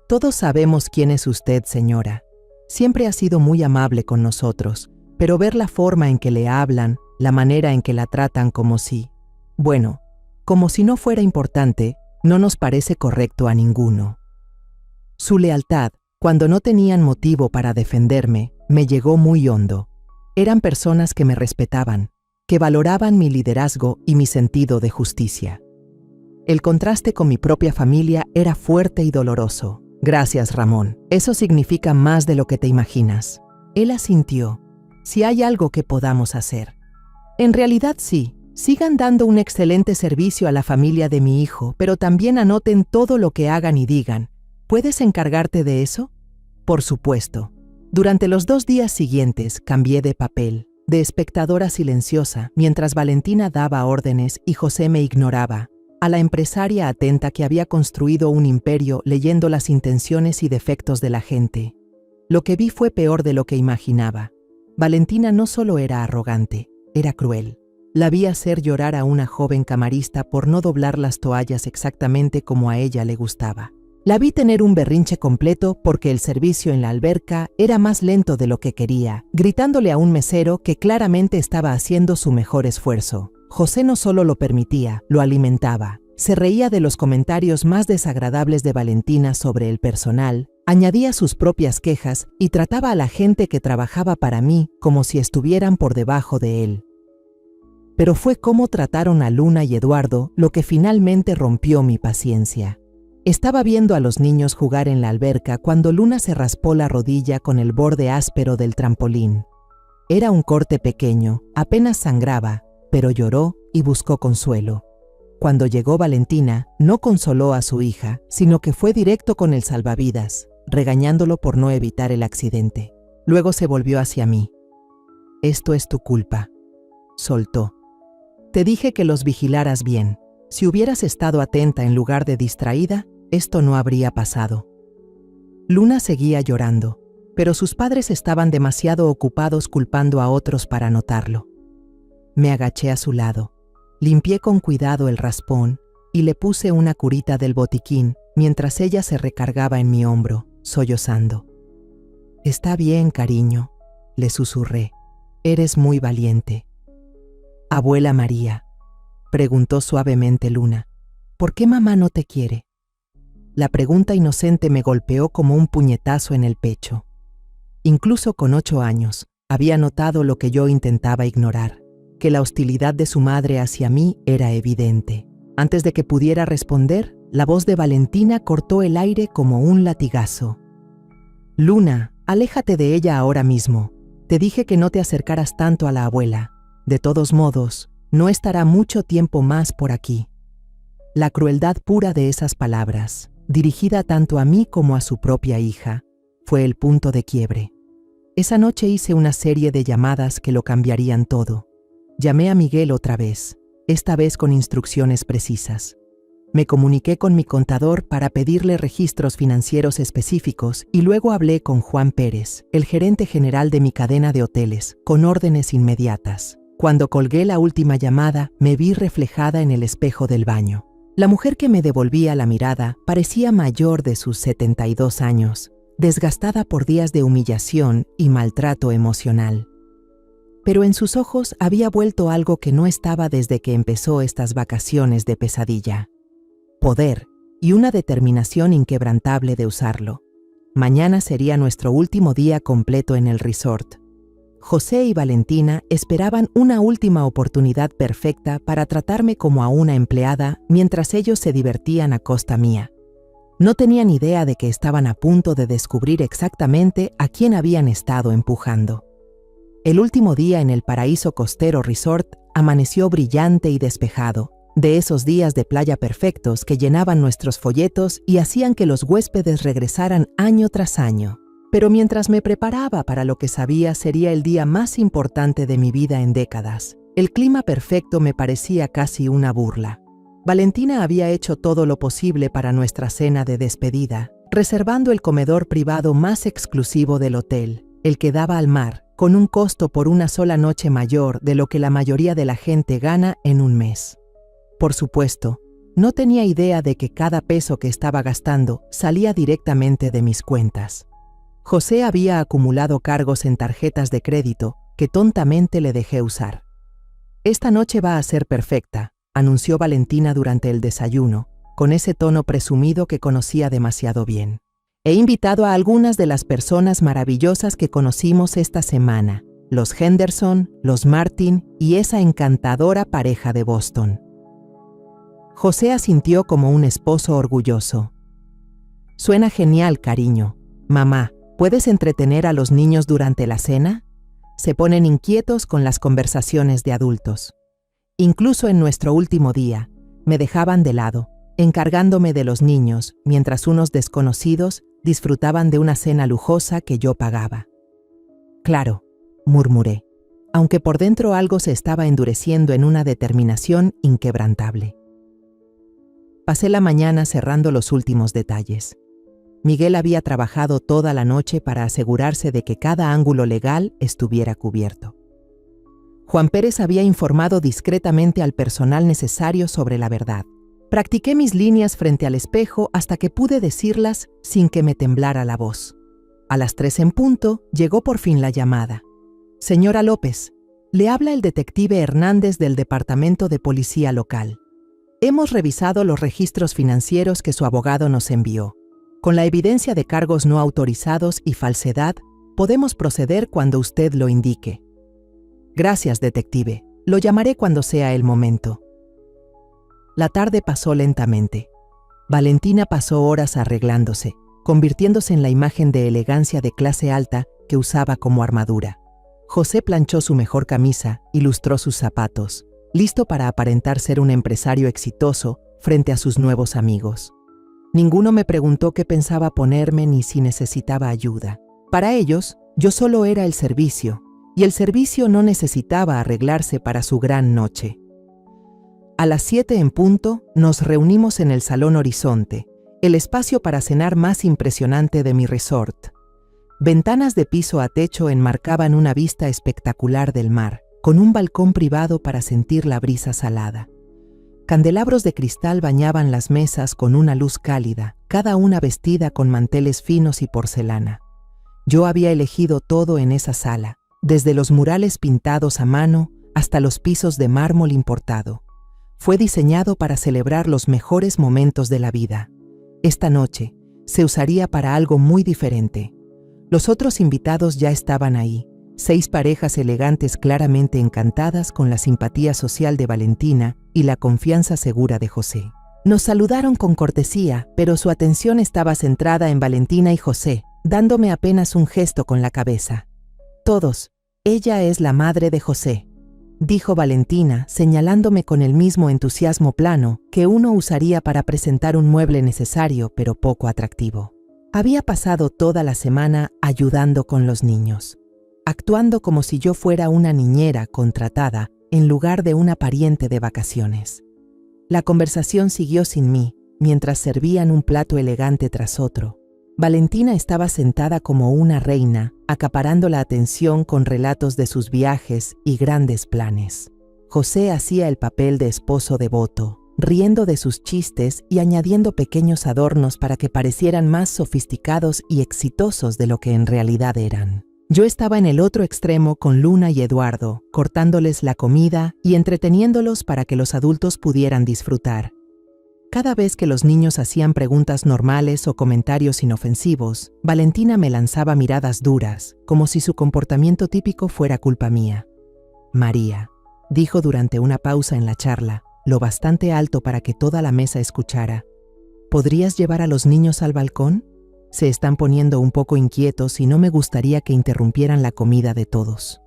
Todos sabemos quién es usted, señora. Siempre ha sido muy amable con nosotros, pero ver la forma en que le hablan, la manera en que la tratan como si no fuera importante, no nos parece correcto a ninguno. Su lealtad, cuando no tenían motivo para defenderme, me llegó muy hondo. Eran personas que me respetaban, que valoraban mi liderazgo y mi sentido de justicia. El contraste con mi propia familia era fuerte y doloroso. Gracias, Ramón. Eso significa más de lo que te imaginas. Él asintió. Si hay algo que podamos hacer. En realidad sí. Sigan dando un excelente servicio a la familia de mi hijo, pero también anoten todo lo que hagan y digan. ¿Puedes encargarte de eso? Por supuesto. Durante los 2 días siguientes cambié de papel, de espectadora silenciosa, mientras Valentina daba órdenes y José me ignoraba, a la empresaria atenta que había construido un imperio leyendo las intenciones y defectos de la gente. Lo que vi fue peor de lo que imaginaba. Valentina no solo era arrogante, era cruel. La vi hacer llorar a una joven camarista por no doblar las toallas exactamente como a ella le gustaba. La vi tener un berrinche completo porque el servicio en la alberca era más lento de lo que quería, gritándole a un mesero que claramente estaba haciendo su mejor esfuerzo. José no solo lo permitía, lo alimentaba. Se reía de los comentarios más desagradables de Valentina sobre el personal, añadía sus propias quejas y trataba a la gente que trabajaba para mí como si estuvieran por debajo de él. Pero fue cómo trataron a Luna y Eduardo lo que finalmente rompió mi paciencia. Estaba viendo a los niños jugar en la alberca cuando Luna se raspó la rodilla con el borde áspero del trampolín. Era un corte pequeño, apenas sangraba, pero lloró y buscó consuelo. Cuando llegó Valentina, no consoló a su hija, sino que fue directo con el salvavidas, regañándolo por no evitar el accidente. Luego se volvió hacia mí. «Esto es tu culpa», soltó. «Te dije que los vigilaras bien. Si hubieras estado atenta en lugar de distraída, esto no habría pasado». Luna seguía llorando, pero sus padres estaban demasiado ocupados culpando a otros para notarlo. Me agaché a su lado, limpié con cuidado el raspón y le puse una curita del botiquín mientras ella se recargaba en mi hombro, sollozando. «Está bien, cariño», le susurré. «Eres muy valiente». «Abuela María», preguntó suavemente Luna, «¿por qué mamá no te quiere?». La pregunta inocente me golpeó como un puñetazo en el pecho. Incluso con 8 años, había notado lo que yo intentaba ignorar, que la hostilidad de su madre hacia mí era evidente. Antes de que pudiera responder, la voz de Valentina cortó el aire como un latigazo. «Luna, aléjate de ella ahora mismo. Te dije que no te acercaras tanto a la abuela. De todos modos, no estará mucho tiempo más por aquí». La crueldad pura de esas palabras, dirigida tanto a mí como a su propia hija, fue el punto de quiebre. Esa noche hice una serie de llamadas que lo cambiarían todo. Llamé a Miguel otra vez, esta vez con instrucciones precisas. Me comuniqué con mi contador para pedirle registros financieros específicos y luego hablé con Juan Pérez, el gerente general de mi cadena de hoteles, con órdenes inmediatas. Cuando colgué la última llamada, me vi reflejada en el espejo del baño. La mujer que me devolvía la mirada parecía mayor de sus 72 años, desgastada por días de humillación y maltrato emocional. Pero en sus ojos había vuelto algo que no estaba desde que empezó estas vacaciones de pesadilla. Poder y una determinación inquebrantable de usarlo. Mañana sería nuestro último día completo en el resort. José y Valentina esperaban una última oportunidad perfecta para tratarme como a una empleada mientras ellos se divertían a costa mía. No tenían idea de que estaban a punto de descubrir exactamente a quién habían estado empujando. El último día en el Paraíso Costero Resort amaneció brillante y despejado, de esos días de playa perfectos que llenaban nuestros folletos y hacían que los huéspedes regresaran año tras año. Pero mientras me preparaba para lo que sabía sería el día más importante de mi vida en décadas, el clima perfecto me parecía casi una burla. Valentina había hecho todo lo posible para nuestra cena de despedida, reservando el comedor privado más exclusivo del hotel, el que daba al mar, con un costo por una sola noche mayor de lo que la mayoría de la gente gana en un mes. Por supuesto, no tenía idea de que cada peso que estaba gastando salía directamente de mis cuentas. José había acumulado cargos en tarjetas de crédito que tontamente le dejé usar. «Esta noche va a ser perfecta», anunció Valentina durante el desayuno, con ese tono presumido que conocía demasiado bien. «He invitado a algunas de las personas maravillosas que conocimos esta semana, los Henderson, los Martin y esa encantadora pareja de Boston». José asintió como un esposo orgulloso. «Suena genial, cariño. Mamá, ¿puedes entretener a los niños durante la cena?» Se ponen inquietos con las conversaciones de adultos. Incluso en nuestro último día, me dejaban de lado, encargándome de los niños, mientras unos desconocidos disfrutaban de una cena lujosa que yo pagaba. «Claro», murmuré, aunque por dentro algo se estaba endureciendo en una determinación inquebrantable. Pasé la mañana cerrando los últimos detalles. Miguel había trabajado toda la noche para asegurarse de que cada ángulo legal estuviera cubierto. Juan Pérez había informado discretamente al personal necesario sobre la verdad. Practiqué mis líneas frente al espejo hasta que pude decirlas sin que me temblara la voz. A las 3 en punto llegó por fin la llamada. «Señora López, le habla el detective Hernández del Departamento de Policía Local. Hemos revisado los registros financieros que su abogado nos envió. Con la evidencia de cargos no autorizados y falsedad, podemos proceder cuando usted lo indique». «Gracias, detective. Lo llamaré cuando sea el momento». La tarde pasó lentamente. Valentina pasó horas arreglándose, convirtiéndose en la imagen de elegancia de clase alta que usaba como armadura. José planchó su mejor camisa y lustró sus zapatos, listo para aparentar ser un empresario exitoso frente a sus nuevos amigos. Ninguno me preguntó qué pensaba ponerme ni si necesitaba ayuda. Para ellos, yo solo era el servicio, y el servicio no necesitaba arreglarse para su gran noche. A las 7 en punto, nos reunimos en el Salón Horizonte, el espacio para cenar más impresionante de mi resort. Ventanas de piso a techo enmarcaban una vista espectacular del mar, con un balcón privado para sentir la brisa salada. Candelabros de cristal bañaban las mesas con una luz cálida, cada una vestida con manteles finos y porcelana. Yo había elegido todo en esa sala, desde los murales pintados a mano hasta los pisos de mármol importado. Fue diseñado para celebrar los mejores momentos de la vida. Esta noche se usaría para algo muy diferente. Los otros invitados ya estaban ahí, 6 parejas elegantes claramente encantadas con la simpatía social de Valentina y la confianza segura de José. Nos saludaron con cortesía, pero su atención estaba centrada en Valentina y José, dándome apenas un gesto con la cabeza. «Todos, ella es la madre de José», dijo Valentina, señalándome con el mismo entusiasmo plano que uno usaría para presentar un mueble necesario pero poco atractivo. Había pasado toda la semana ayudando con los niños, actuando como si yo fuera una niñera contratada en lugar de una pariente de vacaciones. La conversación siguió sin mí, mientras servían un plato elegante tras otro. Valentina estaba sentada como una reina, acaparando la atención con relatos de sus viajes y grandes planes. José hacía el papel de esposo devoto, riendo de sus chistes y añadiendo pequeños adornos para que parecieran más sofisticados y exitosos de lo que en realidad eran. Yo estaba en el otro extremo con Luna y Eduardo, cortándoles la comida y entreteniéndolos para que los adultos pudieran disfrutar. Cada vez que los niños hacían preguntas normales o comentarios inofensivos, Valentina me lanzaba miradas duras, como si su comportamiento típico fuera culpa mía. María, dijo durante una pausa en la charla, lo bastante alto para que toda la mesa escuchara. ¿Podrías llevar a los niños al balcón? Se están poniendo un poco inquietos y no me gustaría que interrumpieran la comida de todos.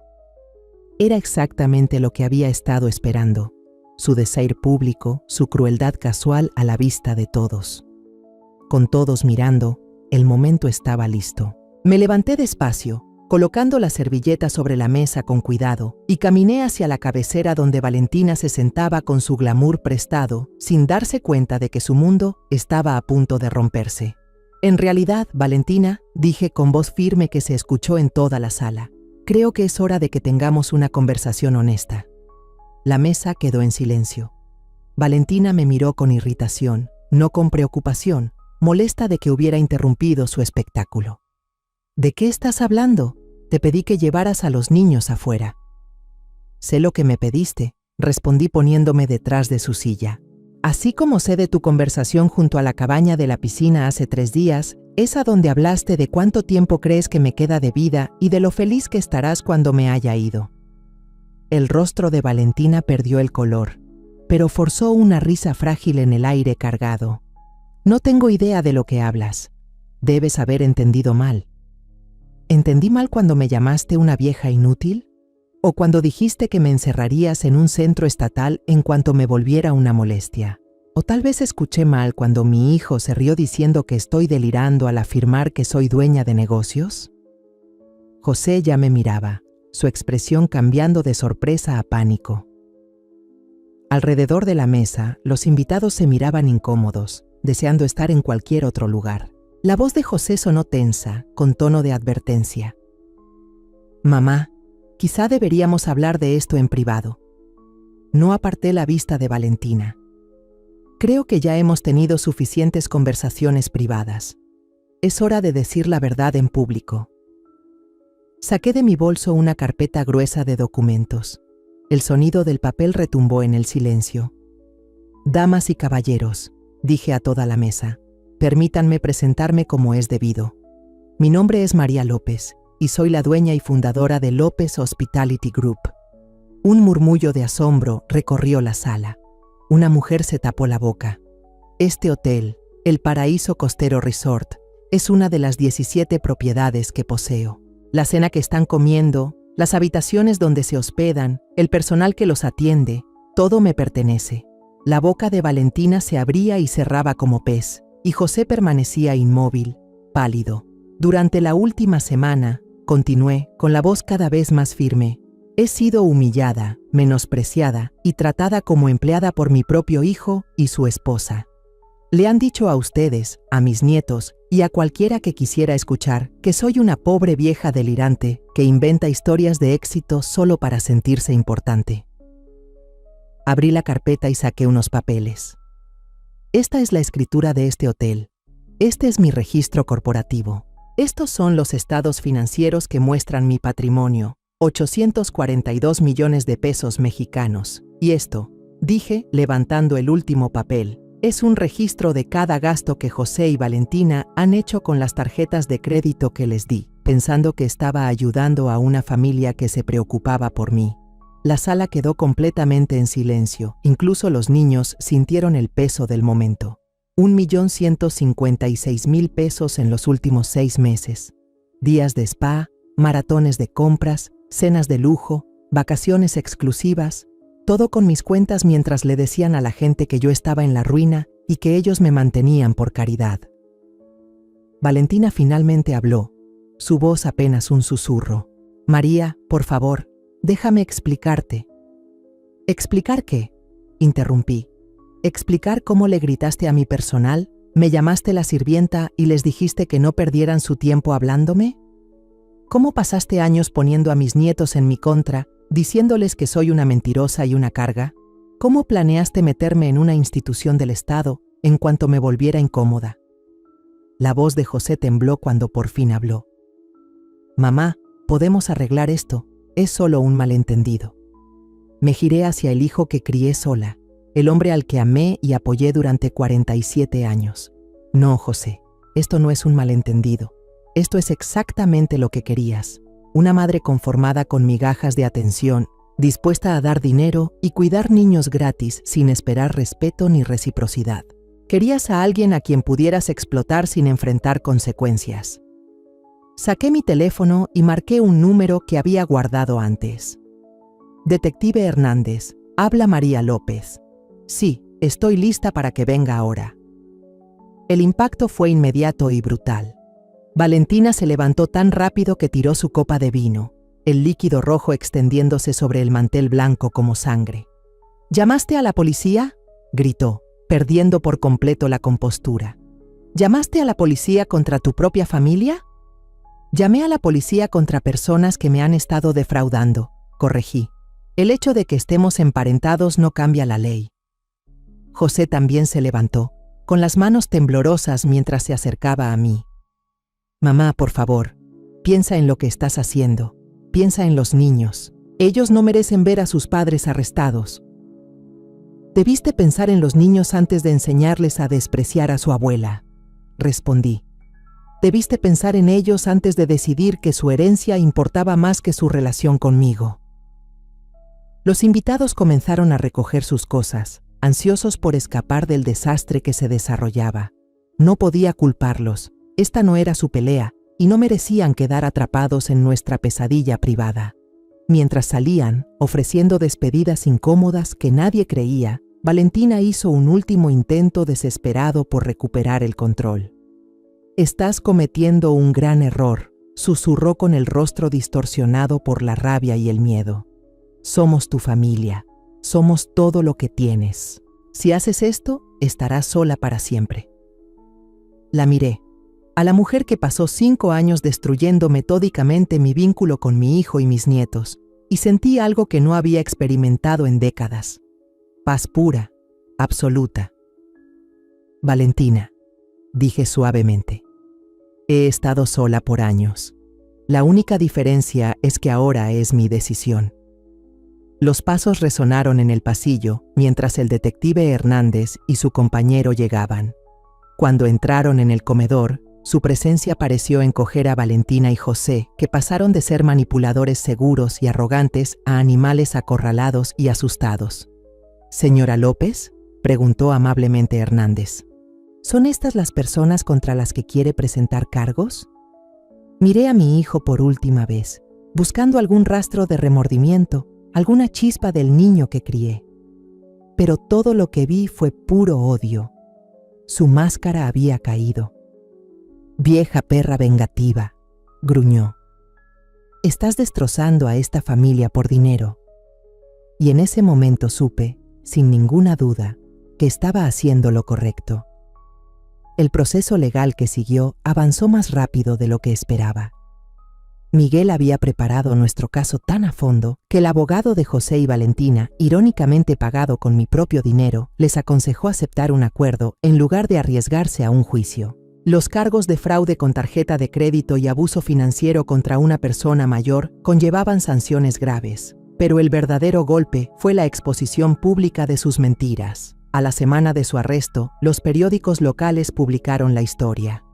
Era exactamente lo que había estado esperando. Su desaire público, su crueldad casual a la vista de todos. Con todos mirando, el momento estaba listo. Me levanté despacio, colocando la servilleta sobre la mesa con cuidado, y caminé hacia la cabecera donde Valentina se sentaba con su glamour prestado, sin darse cuenta de que su mundo estaba a punto de romperse. En realidad, Valentina, dije con voz firme que se escuchó en toda la sala, creo que es hora de que tengamos una conversación honesta. La mesa quedó en silencio. Valentina me miró con irritación, no con preocupación, molesta de que hubiera interrumpido su espectáculo. ¿De qué estás hablando? Te pedí que llevaras a los niños afuera. Sé lo que me pediste, respondí poniéndome detrás de su silla. Así como sé de tu conversación junto a la cabaña de la piscina hace 3 días, es a donde hablaste de cuánto tiempo crees que me queda de vida y de lo feliz que estarás cuando me haya ido. El rostro de Valentina perdió el color, pero forzó una risa frágil en el aire cargado. No tengo idea de lo que hablas. Debes haber entendido mal. ¿Entendí mal cuando me llamaste una vieja inútil? ¿O cuando dijiste que me encerrarías en un centro estatal en cuanto me volviera una molestia? ¿O tal vez escuché mal cuando mi hijo se rió diciendo que estoy delirando al afirmar que soy dueña de negocios? José ya me miraba, su expresión cambiando de sorpresa a pánico. Alrededor de la mesa, los invitados se miraban incómodos, deseando estar en cualquier otro lugar. La voz de José sonó tensa, con tono de advertencia. Mamá, quizá deberíamos hablar de esto en privado. No aparté la vista de Valentina. Creo que ya hemos tenido suficientes conversaciones privadas. Es hora de decir la verdad en público. Saqué de mi bolso una carpeta gruesa de documentos. El sonido del papel retumbó en el silencio. Damas y caballeros, dije a toda la mesa, permítanme presentarme como es debido. Mi nombre es María López y soy la dueña y fundadora de López Hospitality Group. Un murmullo de asombro recorrió la sala. Una mujer se tapó la boca. Este hotel, el Paraíso Costero Resort, es una de las 17 propiedades que poseo. La cena que están comiendo, las habitaciones donde se hospedan, el personal que los atiende, todo me pertenece. La boca de Valentina se abría y cerraba como pez, y José permanecía inmóvil, pálido. Durante la última semana, continué, con la voz cada vez más firme, he sido humillada, menospreciada y tratada como empleada por mi propio hijo y su esposa. Le han dicho a ustedes, a mis nietos y a cualquiera que quisiera escuchar que soy una pobre vieja delirante que inventa historias de éxito solo para sentirse importante. Abrí la carpeta y saqué unos papeles. Esta es la escritura de este hotel. Este es mi registro corporativo. Estos son los estados financieros que muestran mi patrimonio, 842 millones de pesos mexicanos. Y esto, dije, levantando el último papel, es un registro de cada gasto que José y Valentina han hecho con las tarjetas de crédito que les di, pensando que estaba ayudando a una familia que se preocupaba por mí. La sala quedó completamente en silencio, incluso los niños sintieron el peso del momento. 1.156.000 pesos en los últimos 6 meses. Días de spa, maratones de compras, cenas de lujo, vacaciones exclusivas, todo con mis cuentas mientras le decían a la gente que yo estaba en la ruina y que ellos me mantenían por caridad. Valentina finalmente habló, su voz apenas un susurro. María, por favor, déjame explicarte. ¿Explicar qué? Interrumpí. ¿Explicar cómo le gritaste a mi personal? ¿Me llamaste la sirvienta y les dijiste que no perdieran su tiempo hablándome? ¿Cómo pasaste años poniendo a mis nietos en mi contra, diciéndoles que soy una mentirosa y una carga? ¿Cómo planeaste meterme en una institución del Estado en cuanto me volviera incómoda? La voz de José tembló cuando por fin habló. Mamá, podemos arreglar esto, es solo un malentendido. Me giré hacia el hijo que crié sola. el hombre al que amé y apoyé durante 47 años. No, José, esto no es un malentendido. Esto es exactamente lo que querías. Una madre conformada con migajas de atención, dispuesta a dar dinero y cuidar niños gratis sin esperar respeto ni reciprocidad. Querías a alguien a quien pudieras explotar sin enfrentar consecuencias. Saqué mi teléfono y marqué un número que había guardado antes. Detective Hernández, habla María López. Sí, estoy lista para que venga ahora. El impacto fue inmediato y brutal. Valentina se levantó tan rápido que tiró su copa de vino, el líquido rojo extendiéndose sobre el mantel blanco como sangre. ¿Llamaste a la policía?, gritó, perdiendo por completo la compostura. ¿Llamaste a la policía contra tu propia familia? Llamé a la policía contra personas que me han estado defraudando, corregí. El hecho de que estemos emparentados no cambia la ley. José también se levantó, con las manos temblorosas mientras se acercaba a mí. Mamá, por favor, piensa en lo que estás haciendo. Piensa en los niños. Ellos no merecen ver a sus padres arrestados. Debiste pensar en los niños antes de enseñarles a despreciar a su abuela, respondí. Debiste pensar en ellos antes de decidir que su herencia importaba más que su relación conmigo. Los invitados comenzaron a recoger sus cosas, ansiosos por escapar del desastre que se desarrollaba. No podía culparlos, esta no era su pelea, y no merecían quedar atrapados en nuestra pesadilla privada. Mientras salían, ofreciendo despedidas incómodas que nadie creía, Valentina hizo un último intento desesperado por recuperar el control. «Estás cometiendo un gran error», susurró con el rostro distorsionado por la rabia y el miedo. «Somos tu familia, somos todo lo que tienes. Si haces esto, estarás sola para siempre». La miré, a la mujer que pasó 5 años destruyendo metódicamente mi vínculo con mi hijo y mis nietos, y sentí algo que no había experimentado en décadas. Paz pura, absoluta. «Valentina», dije suavemente, «he estado sola por años. La única diferencia es que ahora es mi decisión». Los pasos resonaron en el pasillo mientras el detective Hernández y su compañero llegaban. Cuando entraron en el comedor, su presencia pareció encoger a Valentina y José, que pasaron de ser manipuladores seguros y arrogantes a animales acorralados y asustados. «¿Señora López?», preguntó amablemente Hernández. «¿Son estas las personas contra las que quiere presentar cargos?». Miré a mi hijo por última vez, buscando algún rastro de remordimiento, alguna chispa del niño que crié. Pero todo lo que vi fue puro odio. Su máscara había caído. «Vieja perra vengativa», gruñó. «Estás destrozando a esta familia por dinero». Y en ese momento supe, sin ninguna duda, que estaba haciendo lo correcto. El proceso legal que siguió avanzó más rápido de lo que esperaba. Miguel había preparado nuestro caso tan a fondo que el abogado de José y Valentina, irónicamente pagado con mi propio dinero, les aconsejó aceptar un acuerdo en lugar de arriesgarse a un juicio. Los cargos de fraude con tarjeta de crédito y abuso financiero contra una persona mayor conllevaban sanciones graves, pero el verdadero golpe fue la exposición pública de sus mentiras. A la semana de su arresto, los periódicos locales publicaron la historia.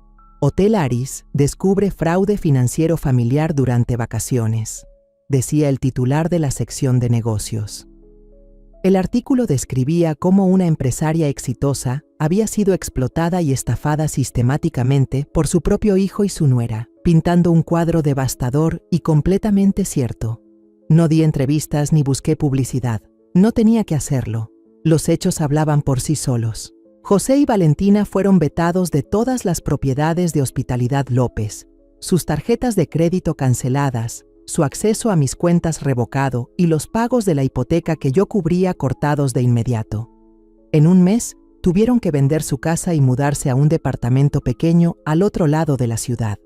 Hotel Aris descubre fraude financiero familiar durante vacaciones, decía el titular de la sección de negocios. El artículo describía cómo una empresaria exitosa había sido explotada y estafada sistemáticamente por su propio hijo y su nuera, pintando un cuadro devastador y completamente cierto. No di entrevistas ni busqué publicidad. No tenía que hacerlo. Los hechos hablaban por sí solos. José y Valentina fueron vetados de todas las propiedades de Hospitalidad López, sus tarjetas de crédito canceladas, su acceso a mis cuentas revocado y los pagos de la hipoteca que yo cubría cortados de inmediato. En un mes, tuvieron que vender su casa y mudarse a un departamento pequeño al otro lado de la ciudad.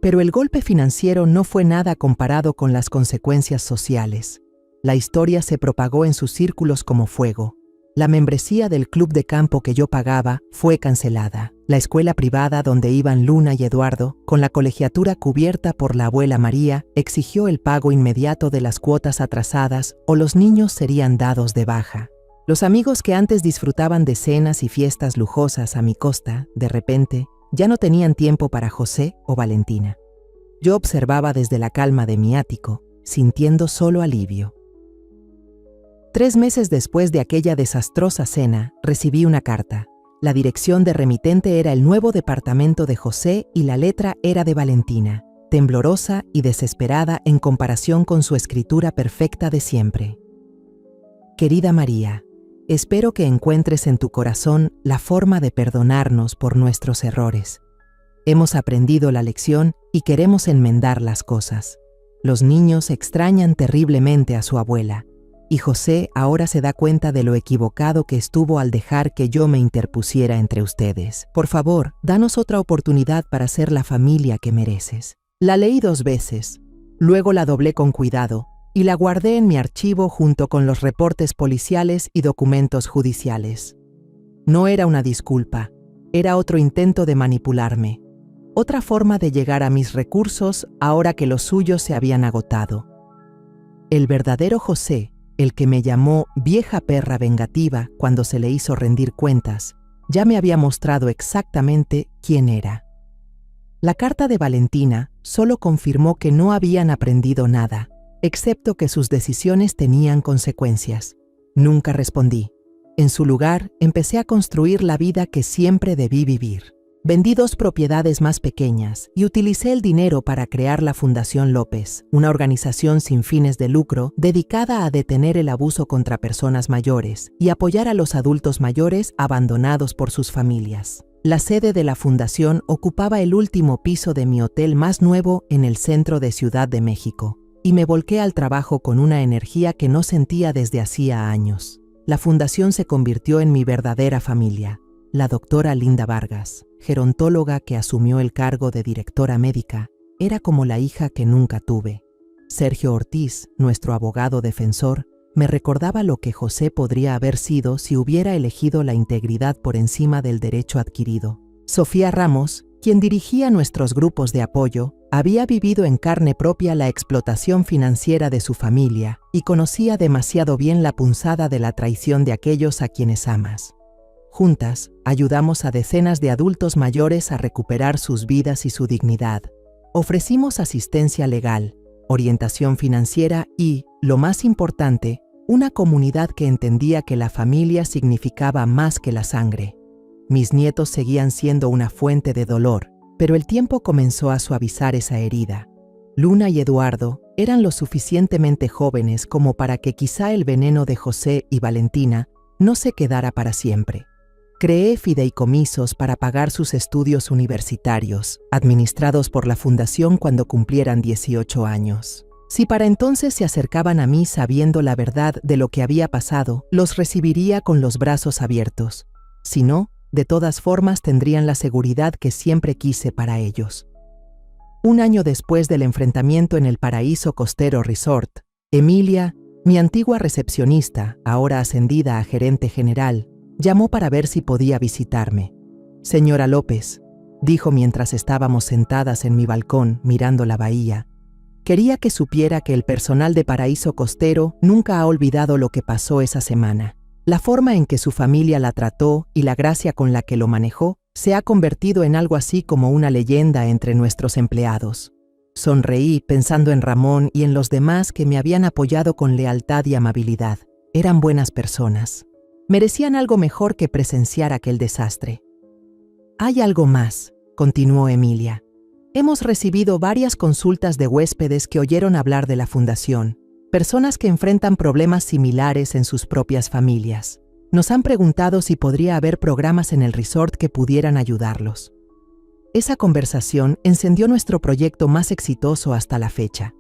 Pero el golpe financiero no fue nada comparado con las consecuencias sociales. La historia se propagó en sus círculos como fuego. La membresía del club de campo que yo pagaba fue cancelada. La escuela privada donde iban Luna y Eduardo, con la colegiatura cubierta por la abuela María, exigió el pago inmediato de las cuotas atrasadas o los niños serían dados de baja. Los amigos que antes disfrutaban de cenas y fiestas lujosas a mi costa, de repente, ya no tenían tiempo para José o Valentina. Yo observaba desde la calma de mi ático, sintiendo solo alivio. 3 meses después de aquella desastrosa cena, recibí una carta. La dirección de remitente era el nuevo departamento de José y la letra era de Valentina, temblorosa y desesperada en comparación con su escritura perfecta de siempre. Querida María, espero que encuentres en tu corazón la forma de perdonarnos por nuestros errores. Hemos aprendido la lección y queremos enmendar las cosas. Los niños extrañan terriblemente a su abuela, y José ahora se da cuenta de lo equivocado que estuvo al dejar que yo me interpusiera entre ustedes. Por favor, danos otra oportunidad para ser la familia que mereces. La leí 2 veces, luego la doblé con cuidado y la guardé en mi archivo junto con los reportes policiales y documentos judiciales. No era una disculpa, era otro intento de manipularme, otra forma de llegar a mis recursos ahora que los suyos se habían agotado. El verdadero José, el que me llamó vieja perra vengativa cuando se le hizo rendir cuentas, ya me había mostrado exactamente quién era. La carta de Valentina solo confirmó que no habían aprendido nada, excepto que sus decisiones tenían consecuencias. Nunca respondí. En su lugar, empecé a construir la vida que siempre debí vivir. Vendí 2 propiedades más pequeñas y utilicé el dinero para crear la Fundación López, una organización sin fines de lucro dedicada a detener el abuso contra personas mayores y apoyar a los adultos mayores abandonados por sus familias. La sede de la fundación ocupaba el último piso de mi hotel más nuevo en el centro de Ciudad de México, y me volqué al trabajo con una energía que no sentía desde hacía años. La fundación se convirtió en mi verdadera familia. La doctora Linda Vargas, gerontóloga que asumió el cargo de directora médica, era como la hija que nunca tuve. Sergio Ortiz, nuestro abogado defensor, me recordaba lo que José podría haber sido si hubiera elegido la integridad por encima del derecho adquirido. Sofía Ramos, quien dirigía nuestros grupos de apoyo, había vivido en carne propia la explotación financiera de su familia y conocía demasiado bien la punzada de la traición de aquellos a quienes amas. Juntas, ayudamos a decenas de adultos mayores a recuperar sus vidas y su dignidad. Ofrecimos asistencia legal, orientación financiera y, lo más importante, una comunidad que entendía que la familia significaba más que la sangre. Mis nietos seguían siendo una fuente de dolor, pero el tiempo comenzó a suavizar esa herida. Luna y Eduardo eran lo suficientemente jóvenes como para que quizá el veneno de José y Valentina no se quedara para siempre. Creé fideicomisos para pagar sus estudios universitarios, administrados por la fundación cuando cumplieran 18 años. Si para entonces se acercaban a mí sabiendo la verdad de lo que había pasado, los recibiría con los brazos abiertos. Si no, de todas formas tendrían la seguridad que siempre quise para ellos. 1 año después del enfrentamiento en el Paraíso Costero Resort, Emilia, mi antigua recepcionista, ahora ascendida a gerente general, llamó para ver si podía visitarme. «Señora López», dijo mientras estábamos sentadas en mi balcón mirando la bahía, «quería que supiera que el personal de Paraíso Costero nunca ha olvidado lo que pasó esa semana. La forma en que su familia la trató y la gracia con la que lo manejó se ha convertido en algo así como una leyenda entre nuestros empleados». Sonreí pensando en Ramón y en los demás que me habían apoyado con lealtad y amabilidad. Eran buenas personas. Merecían algo mejor que presenciar aquel desastre. «Hay algo más», continuó Emilia. «Hemos recibido varias consultas de huéspedes que oyeron hablar de la fundación, personas que enfrentan problemas similares en sus propias familias. Nos han preguntado si podría haber programas en el resort que pudieran ayudarlos». Esa conversación encendió nuestro proyecto más exitoso hasta la fecha.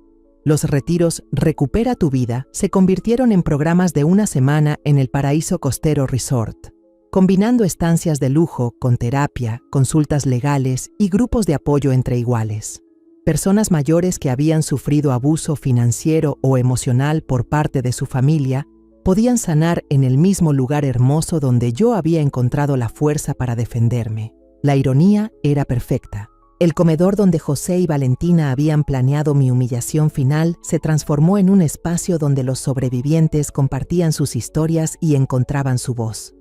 Los retiros Recupera tu Vida se convirtieron en programas de 1 semana en el Paraíso Costero Resort, combinando estancias de lujo con terapia, consultas legales y grupos de apoyo entre iguales. Personas mayores que habían sufrido abuso financiero o emocional por parte de su familia podían sanar en el mismo lugar hermoso donde yo había encontrado la fuerza para defenderme. La ironía era perfecta. El comedor donde José y Valentina habían planeado mi humillación final se transformó en un espacio donde los sobrevivientes compartían sus historias y encontraban su voz.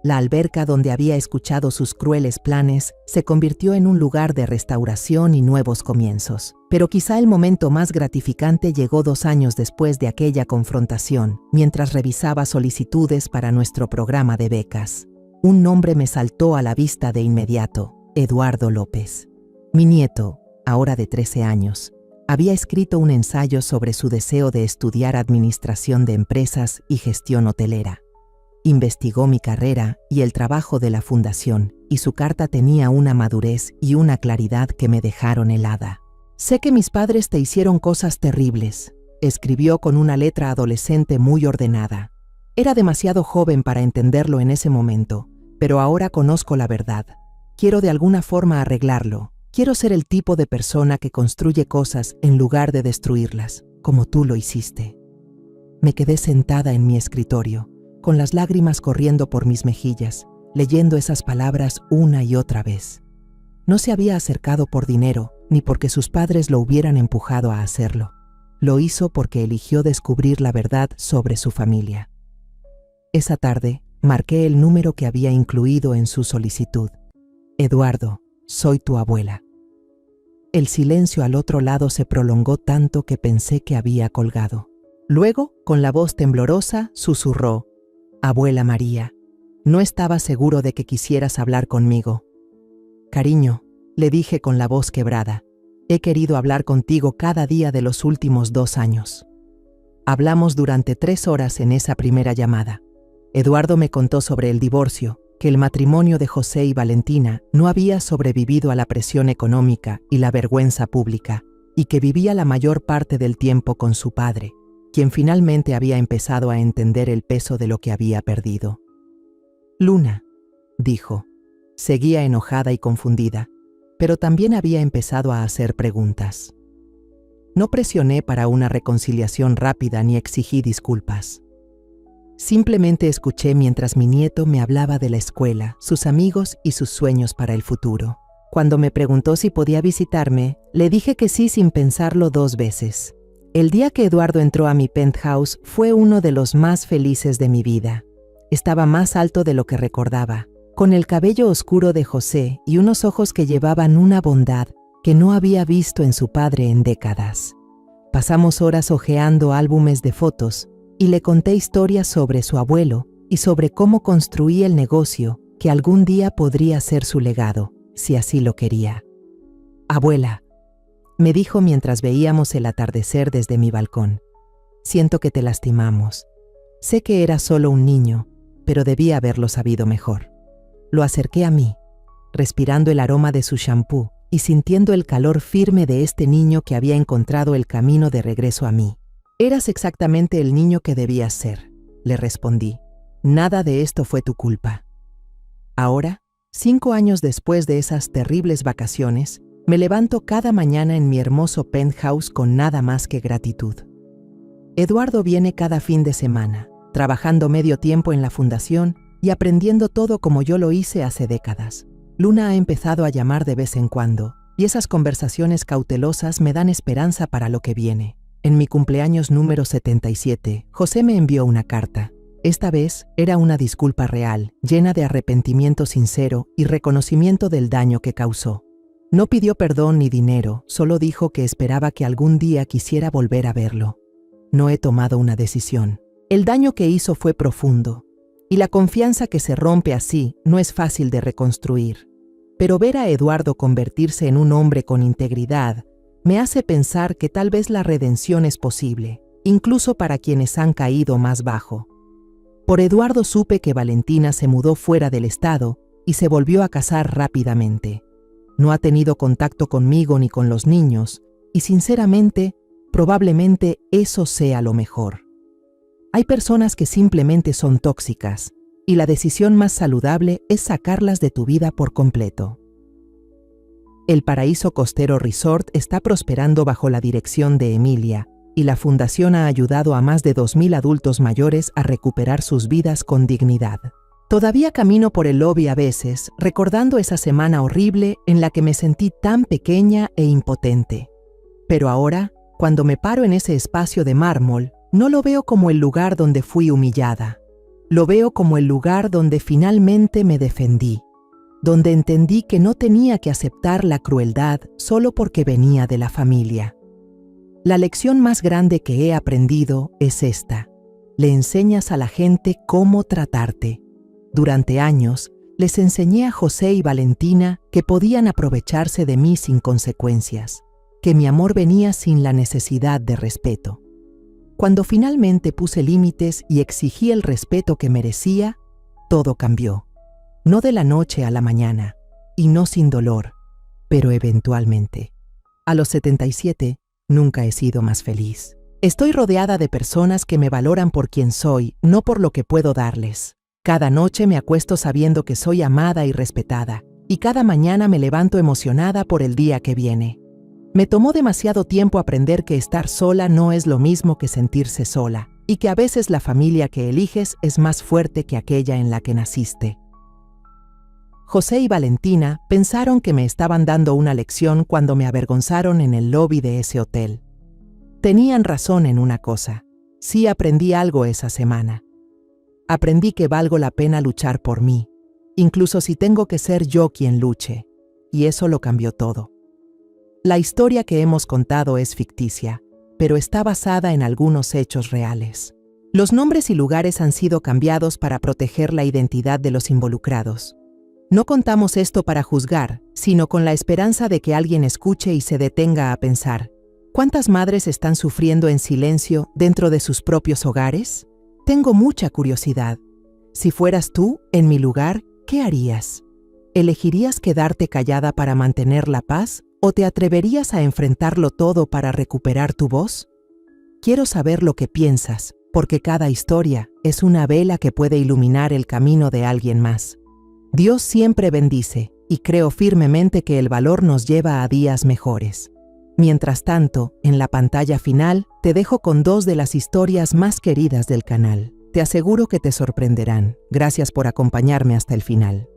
La alberca donde había escuchado sus crueles planes se convirtió en un lugar de restauración y nuevos comienzos. Pero quizá el momento más gratificante llegó 2 años después de aquella confrontación, mientras revisaba solicitudes para nuestro programa de becas. Un nombre me saltó a la vista de inmediato: Eduardo López. Mi nieto, ahora de 13 años, había escrito un ensayo sobre su deseo de estudiar administración de empresas y gestión hotelera. Investigó mi carrera y el trabajo de la fundación, y su carta tenía una madurez y una claridad que me dejaron helada. «Sé que mis padres te hicieron cosas terribles», escribió con una letra adolescente muy ordenada. Era demasiado joven para entenderlo en ese momento, pero ahora conozco la verdad. Quiero de alguna forma arreglarlo. Quiero ser el tipo de persona que construye cosas en lugar de destruirlas, como tú lo hiciste. Me quedé sentada en mi escritorio, con las lágrimas corriendo por mis mejillas, leyendo esas palabras una y otra vez. No se había acercado por dinero, ni porque sus padres lo hubieran empujado a hacerlo. Lo hizo porque eligió descubrir la verdad sobre su familia. Esa tarde, marqué el número que había incluido en su solicitud. «Eduardo, soy tu abuela». El silencio al otro lado se prolongó tanto que pensé que había colgado. Luego, con la voz temblorosa, susurró: «Abuela María, no estaba seguro de que quisieras hablar conmigo». «Cariño», le dije con la voz quebrada, «he querido hablar contigo cada día de los últimos 2 años». Hablamos durante 3 horas en esa primera llamada. Eduardo me contó sobre el divorcio, que el matrimonio de José y Valentina no había sobrevivido a la presión económica y la vergüenza pública, y que vivía la mayor parte del tiempo con su padre, quien finalmente había empezado a entender el peso de lo que había perdido. «Luna», dijo. Seguía enojada y confundida, pero también había empezado a hacer preguntas. No presioné para una reconciliación rápida ni exigí disculpas. Simplemente escuché mientras mi nieto me hablaba de la escuela, sus amigos y sus sueños para el futuro. Cuando me preguntó si podía visitarme, le dije que sí sin pensarlo 2 veces. El día que Eduardo entró a mi penthouse fue uno de los más felices de mi vida. Estaba más alto de lo que recordaba, con el cabello oscuro de José y unos ojos que llevaban una bondad que no había visto en su padre en décadas. Pasamos horas hojeando álbumes de fotos y le conté historias sobre su abuelo y sobre cómo construía el negocio que algún día podría ser su legado, si así lo quería. «Abuela», me dijo mientras veíamos el atardecer desde mi balcón, «siento que te lastimamos. Sé que era solo un niño, pero debía haberlo sabido mejor». Lo acerqué a mí, respirando el aroma de su shampoo y sintiendo el calor firme de este niño que había encontrado el camino de regreso a mí. «Eras exactamente el niño que debías ser», le respondí. «Nada de esto fue tu culpa». Ahora, 5 años después de esas terribles vacaciones, me levanto cada mañana en mi hermoso penthouse con nada más que gratitud. Eduardo viene cada fin de semana, trabajando medio tiempo en la fundación y aprendiendo todo como yo lo hice hace décadas. Luna ha empezado a llamar de vez en cuando, y esas conversaciones cautelosas me dan esperanza para lo que viene. En mi cumpleaños número 77, José me envió una carta. Esta vez era una disculpa real, llena de arrepentimiento sincero y reconocimiento del daño que causó. No pidió perdón ni dinero, solo dijo que esperaba que algún día quisiera volver a verlo. No he tomado una decisión. El daño que hizo fue profundo, y la confianza que se rompe así no es fácil de reconstruir. Pero ver a Eduardo convertirse en un hombre con integridad me hace pensar que tal vez la redención es posible, incluso para quienes han caído más bajo. Por Eduardo supe que Valentina se mudó fuera del estado y se volvió a casar rápidamente. No ha tenido contacto conmigo ni con los niños, y sinceramente, probablemente eso sea lo mejor. Hay personas que simplemente son tóxicas, y la decisión más saludable es sacarlas de tu vida por completo. El Paraíso Costero Resort está prosperando bajo la dirección de Emilia, y la fundación ha ayudado a más de 2.000 adultos mayores a recuperar sus vidas con dignidad. Todavía camino por el lobby a veces, recordando esa semana horrible en la que me sentí tan pequeña e impotente. Pero ahora, cuando me paro en ese espacio de mármol, no lo veo como el lugar donde fui humillada. Lo veo como el lugar donde finalmente me defendí, donde entendí que no tenía que aceptar la crueldad solo porque venía de la familia. La lección más grande que he aprendido es esta: le enseñas a la gente cómo tratarte. Durante años, les enseñé a José y Valentina que podían aprovecharse de mí sin consecuencias, que mi amor venía sin la necesidad de respeto. Cuando finalmente puse límites y exigí el respeto que merecía, todo cambió. No de la noche a la mañana, y no sin dolor, pero eventualmente. A los 77, nunca he sido más feliz. Estoy rodeada de personas que me valoran por quien soy, no por lo que puedo darles. Cada noche me acuesto sabiendo que soy amada y respetada, y cada mañana me levanto emocionada por el día que viene. Me tomó demasiado tiempo aprender que estar sola no es lo mismo que sentirse sola, y que a veces la familia que eliges es más fuerte que aquella en la que naciste. José y Valentina pensaron que me estaban dando una lección cuando me avergonzaron en el lobby de ese hotel. Tenían razón en una cosa: sí aprendí algo esa semana. Aprendí que valgo la pena luchar por mí, incluso si tengo que ser yo quien luche, y eso lo cambió todo. La historia que hemos contado es ficticia, pero está basada en algunos hechos reales. Los nombres y lugares han sido cambiados para proteger la identidad de los involucrados. No contamos esto para juzgar, sino con la esperanza de que alguien escuche y se detenga a pensar: ¿cuántas madres están sufriendo en silencio dentro de sus propios hogares? Tengo mucha curiosidad. Si fueras tú, en mi lugar, ¿qué harías? ¿Elegirías quedarte callada para mantener la paz o te atreverías a enfrentarlo todo para recuperar tu voz? Quiero saber lo que piensas, porque cada historia es una vela que puede iluminar el camino de alguien más. Dios siempre bendice, y creo firmemente que el valor nos lleva a días mejores. Mientras tanto, en la pantalla final, te dejo con 2 de las historias más queridas del canal. Te aseguro que te sorprenderán. Gracias por acompañarme hasta el final.